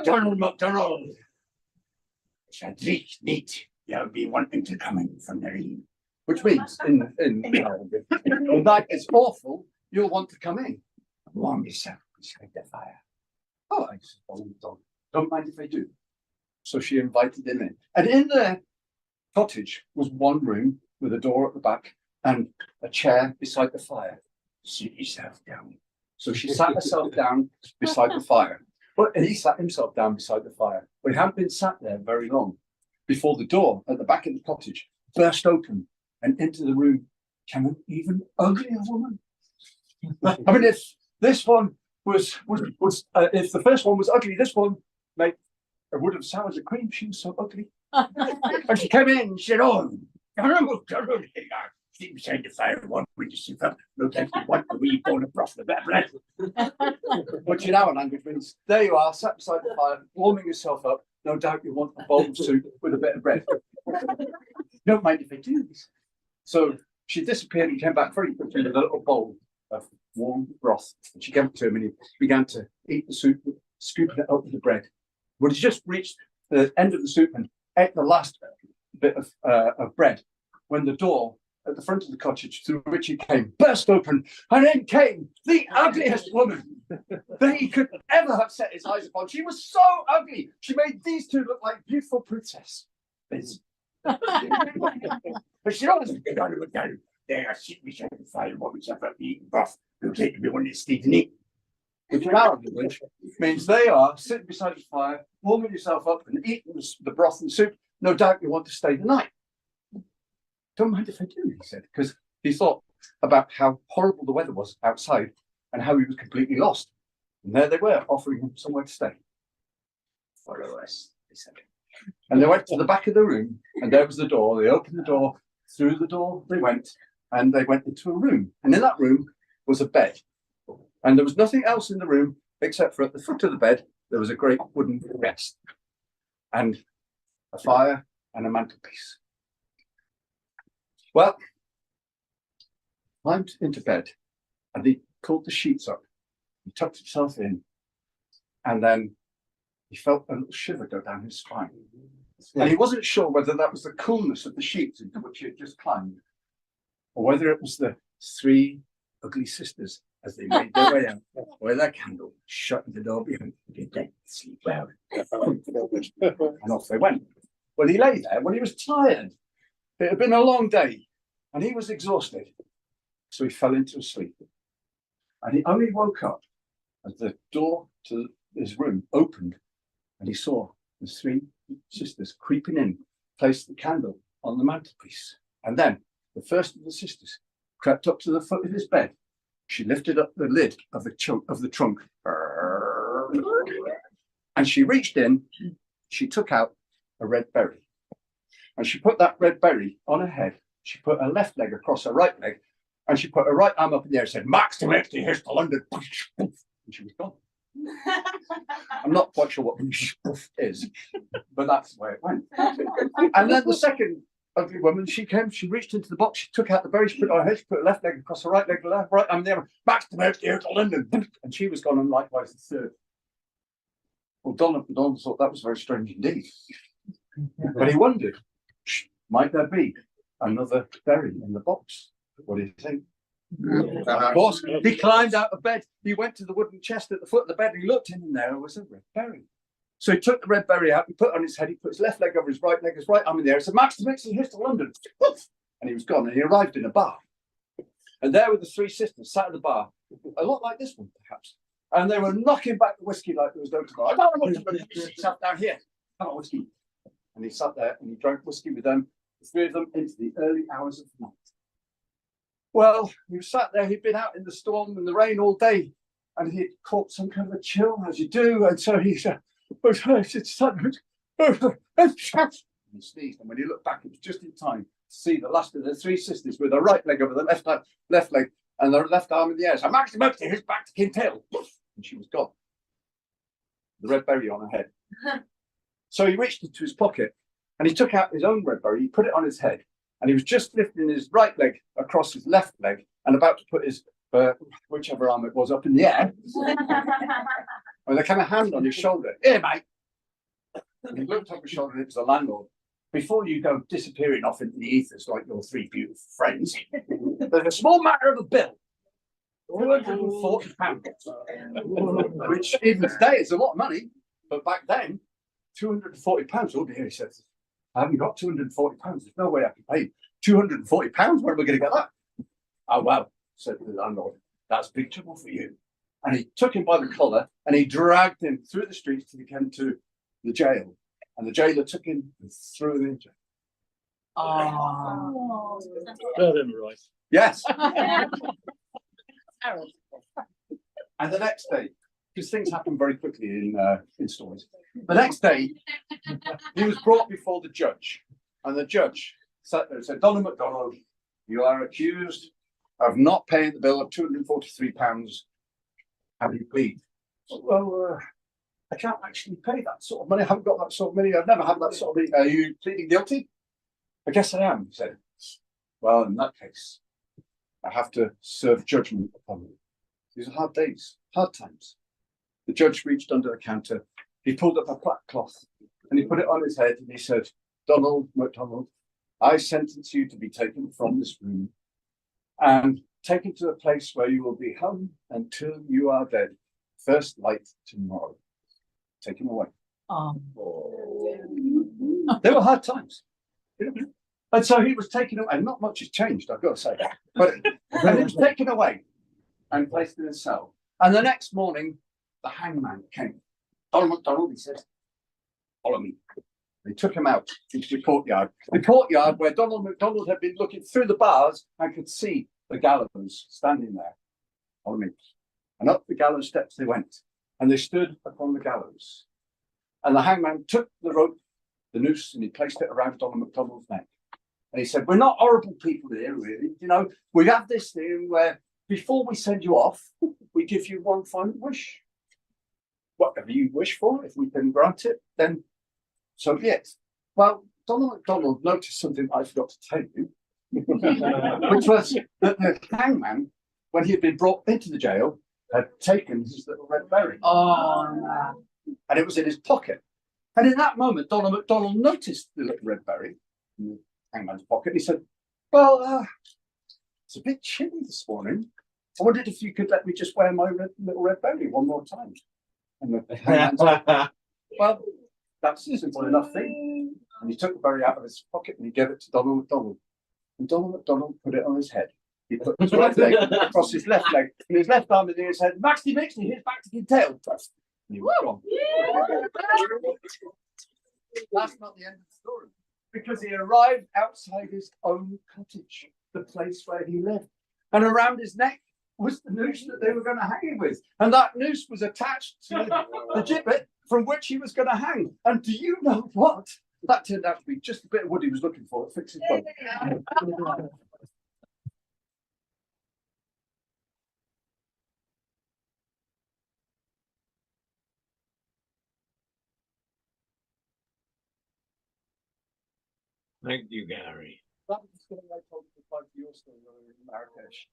"Donald MacDonald, it's a dreich neat. You'll be wanting to come in from the rain." Which means, in Arabic, the night is awful, you'll want to come in. Warm yourself beside the fire. Oh, I said, don't mind if I do. So she invited him in. And in the cottage was one room with a door at the back and a chair beside the fire. Sit yourself down. So she sat herself down beside the fire. Well, and he sat himself down beside the fire. But he hadn't been sat there very long before the door at the back of the cottage burst open and into the room came an even uglier woman. I mean, if this one was if the first one was ugly, this one made a wood of sour as a cream. She was so ugly. And she came in and she said, "Oh, sit beside the fire, one with your soup up. No time to want the wee bone of broth, the better bread." Which in our language means, there you are, sat beside the fire, warming yourself up. No doubt you want a bowl of soup with a bit of bread. Don't mind if I do. So she disappeared and came back very quickly with a little bowl of warm broth. And she gave it to him and he began to eat the soup, scooping it up with the bread. But he just reached the end of the soup and ate the last bit of bread when the door at the front of the cottage through which he came burst open, and in came the ugliest woman that he could ever have set his eyes upon. She was so ugly. She made these two look like beautiful princesses. But she always get on with that. There, sit beside the fire, warm yourself up, eating broth. Looks like everyone is eating it. Which in our language means they are sitting beside the fire, warming yourself up and eating the broth and soup. No doubt you want to stay the night. Don't mind if I do, he said, because he thought about how horrible the weather was outside and how he was completely lost. And there they were, offering him somewhere to stay. Follow us, he said. And they went to the back of the room, and there was the door. They opened the door, through the door they went, and they went into a room. And in that room was a bed. And there was nothing else in the room except for at the foot of the bed, there was a great wooden rest and a fire and a mantelpiece. Well, climbed into bed and he pulled the sheets up. He tucked himself in and then he felt a little shiver go down his spine. And he wasn't sure whether that was the coolness of the sheets into which he had just climbed or whether it was the three ugly sisters as they made their way out with their candle, shutting the door behind them. Good day, sleep well. And off they went. Well, he lay there when he was tired. It had been a long day and he was exhausted. So he fell into a sleep. And he only woke up as the door to his room opened and he saw the three sisters creeping in, placed the candle on the mantelpiece. And then the first of the sisters crept up to the foot of his bed. She lifted up the lid of the trunk, and she reached in. She took out a red berry, and she put that red berry on her head. She put her left leg across her right leg, and she put her right arm up in the air and said, "Max to Maxty, here's to London." And she was gone. I'm not quite sure what is, but that's the way it went. And then the second ugly woman, she came, she reached into the box, she took out the berry, she put it on her head, she put her left leg across her right leg, left, right, and there, "Max to Maxty, here's to London." And she was gone, and likewise the third. Well, Donald thought that was very strange indeed. But he wondered, might there be another berry in the box? What do you think? Of course, he climbed out of bed. He went to the wooden chest at the foot of the bed. And he looked in, and there was a red berry. So he took the red berry out. He put it on his head. He put his left leg over his right leg, his right arm in the air. He said, "Max, here's to London." And he was gone. And he arrived in a bar. And there were the three sisters sat at the bar, a lot like this one, perhaps. And they were knocking back the whiskey like there was no tomorrow. "I don't want to sat down here. Have a whiskey." And he sat there and he drank whiskey with them, the three of them, into the early hours of the night. Well, he sat there, he'd been out in the storm and the rain all day, and he'd caught some kind of a chill, as you do, and so he said, and he sneezed, and when he looked back, it was just in time to see the last of the three sisters with the right leg over the left leg, and the left arm in the air. So "Max, here's back to Kintail." And she was gone. The red berry on her head. So he reached into his pocket, and he took out his own red berry, he put it on his head, and he was just lifting his right leg across his left leg and about to put his whichever arm it was up in the air. And there came a hand on his shoulder. "Here, mate." And he looked over his shoulder, and it was the landlord. "Before you go disappearing off into the ethers like your three beautiful friends, there's a small matter of a bill. £240. Which even today is a lot of money, but back then, £240. Oh dear, he said, "I haven't got £240. There's no way I can pay £240. Where am I going to get that?" "Oh, well," said the landlord, "that's big trouble for you." And he took him by the collar and he dragged him through the streets till he came to the jail. And the jailer took him and threw him in jail. Oh. Right. Yes. And the next day, because things happen very quickly in stories, the next day he was brought before the judge, and the judge sat there and said, "Donald MacDonald, you are accused of not paying the bill of £243. How do you plead?" "Well, I can't actually pay that sort of money. I haven't got that sort of money. I've never had that sort of money." "Are you pleading guilty?" "I guess I am," he said. "Well, in that case, I have to serve judgment upon you. These are hard days, hard times." The judge reached under the counter. He pulled up a black cloth and he put it on his head and he said, "Donald MacDonald, I sentence you to be taken from this room and taken to a place where you will be hung until you are dead. First light tomorrow." Take him away. They were hard times. And so he was taken away, and not much has changed, I've got to say. But and he was taken away and placed in a cell. And the next morning, the hangman came. "Donald MacDonald," he said, "follow me." They took him out into the courtyard where Donald MacDonald had been looking through the bars and could see the gallows standing there. "Follow me." And up the gallows steps they went, and they stood upon the gallows. And the hangman took the rope, the noose, and he placed it around Donald MacDonald's neck. And he said, "We're not horrible people here, really. You know, we have this thing where before we send you off, we give you one final wish. Whatever you wish for, if we can grant it, then so be it." Well, Donald MacDonald noticed something I forgot to tell you, which was that the hangman, when he had been brought into the jail, had taken his little red berry. Oh, no. And it was in his pocket. And in that moment, Donald MacDonald noticed the little red berry in the hangman's pocket. And he said, "Well, it's a bit chilly this morning. I wondered if you could let me just wear my little red berry one more time." And the hangman said, "Well, that's a simple enough thing." And he took the berry out of his pocket and he gave it to Donald MacDonald. And Donald MacDonald put it on his head. He put his right leg across his left leg and his left arm in his head. "Maxty, here's back to Kintail." He was gone. That's not the end of the story. Because he arrived outside his own cottage, the place where he lived. And around his neck was the noose that they were going to hang him with. And that noose was attached to the gibbet from which he was going to hang. And do you know what? That turned out to be just a bit of wood he was looking for to fix his boat. Thank you, Gary. That was the story I told you about your story in Marrakesh.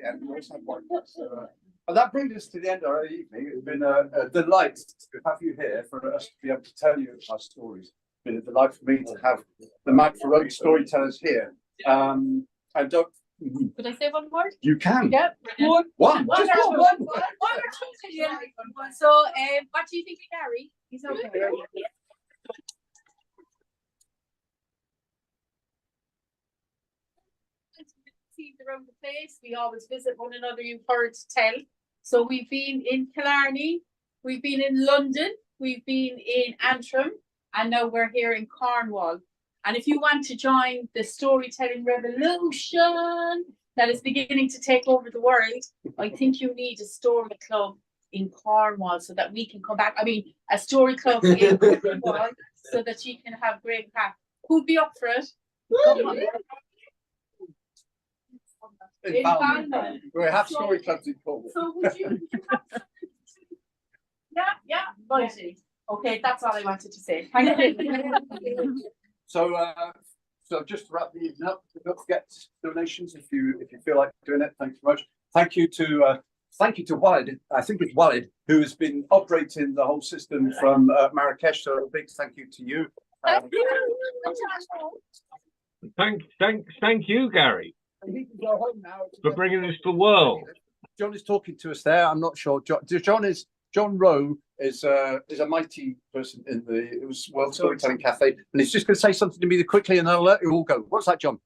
Yeah. We also have one. So, and that brings us to the end of our evening. It's been a delight to have you here for us to be able to tell you our stories. It's been a delight for me to have the Mount Ferroni storytellers here. And don't. Could I say one more? You can. Yep. One. Just or one. two. Yeah. So, what do you think of Gary? He's okay. Around the place, we always visit one another. You've heard tell. So we've been in Killarney, we've been in London, we've been in Antrim, and now we're here in Cornwall. And if you want to join the storytelling revolution that is beginning to take over the world, I think you need a story club in Cornwall so that we can come back. I mean, a story club in Cornwall so that you can have great craft. Who'd be up for it? Come on. In Balmain. We have story clubs in Cornwall. So would you have... Yeah, righty. Okay, that's all I wanted to say. Thank you. So just to wrap the evening up, don't forget donations if you feel like doing it. Thanks so much. Thank you to Walid. I think it's Walid who has been operating the whole system from Marrakesh. So a big thank you to you. Thank you, Gary, He can go home now for bringing this to the world. John is talking to us there. I'm not sure. John Rowe is a mighty person in the World Storytelling Cafe, and he's just going to say something to me quickly, and I'll let you all go. What's that, John?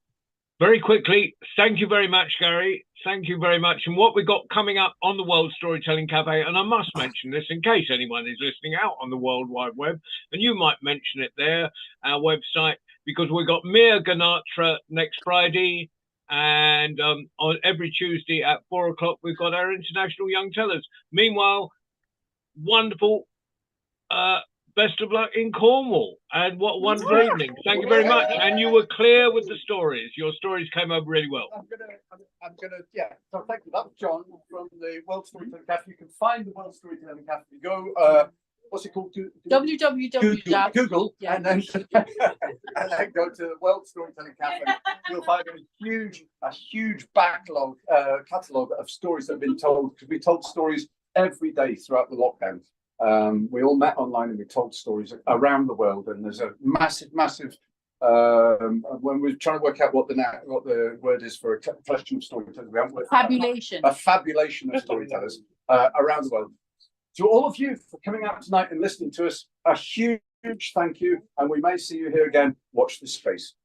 Very quickly, thank you very much, Gary. Thank you very much. And what we've got coming up on the World Storytelling Cafe, and I must mention this in case anyone is listening out on the World Wide Web, and you might mention it there, our website, because we've got Mia Ganatra next Friday, and on every Tuesday at 4 o'clock, we've got our International Young Tellers. Meanwhile, wonderful, best of luck in Cornwall, and what a wonderful evening. Thank you very much. And you were clear with the stories. Your stories came over really well. I'm gonna, yeah. So thank you. That's John from the World Storytelling Cafe. You can find the World Storytelling Cafe. You go, what's it called? Google, Yeah. and then and then go to the World Storytelling Cafe. You'll find a huge backlog, catalogue of stories that have been told, because we told stories every day throughout the lockdown. We all met online and we told stories around the world, and there's a massive when we're trying to work out what the word is for a collection of storytellers, we haven't worked Fabulation. a fabulation of storytellers around the world. To all of you for coming out tonight and listening to us, a huge thank you, and we may see you here again. Watch this space.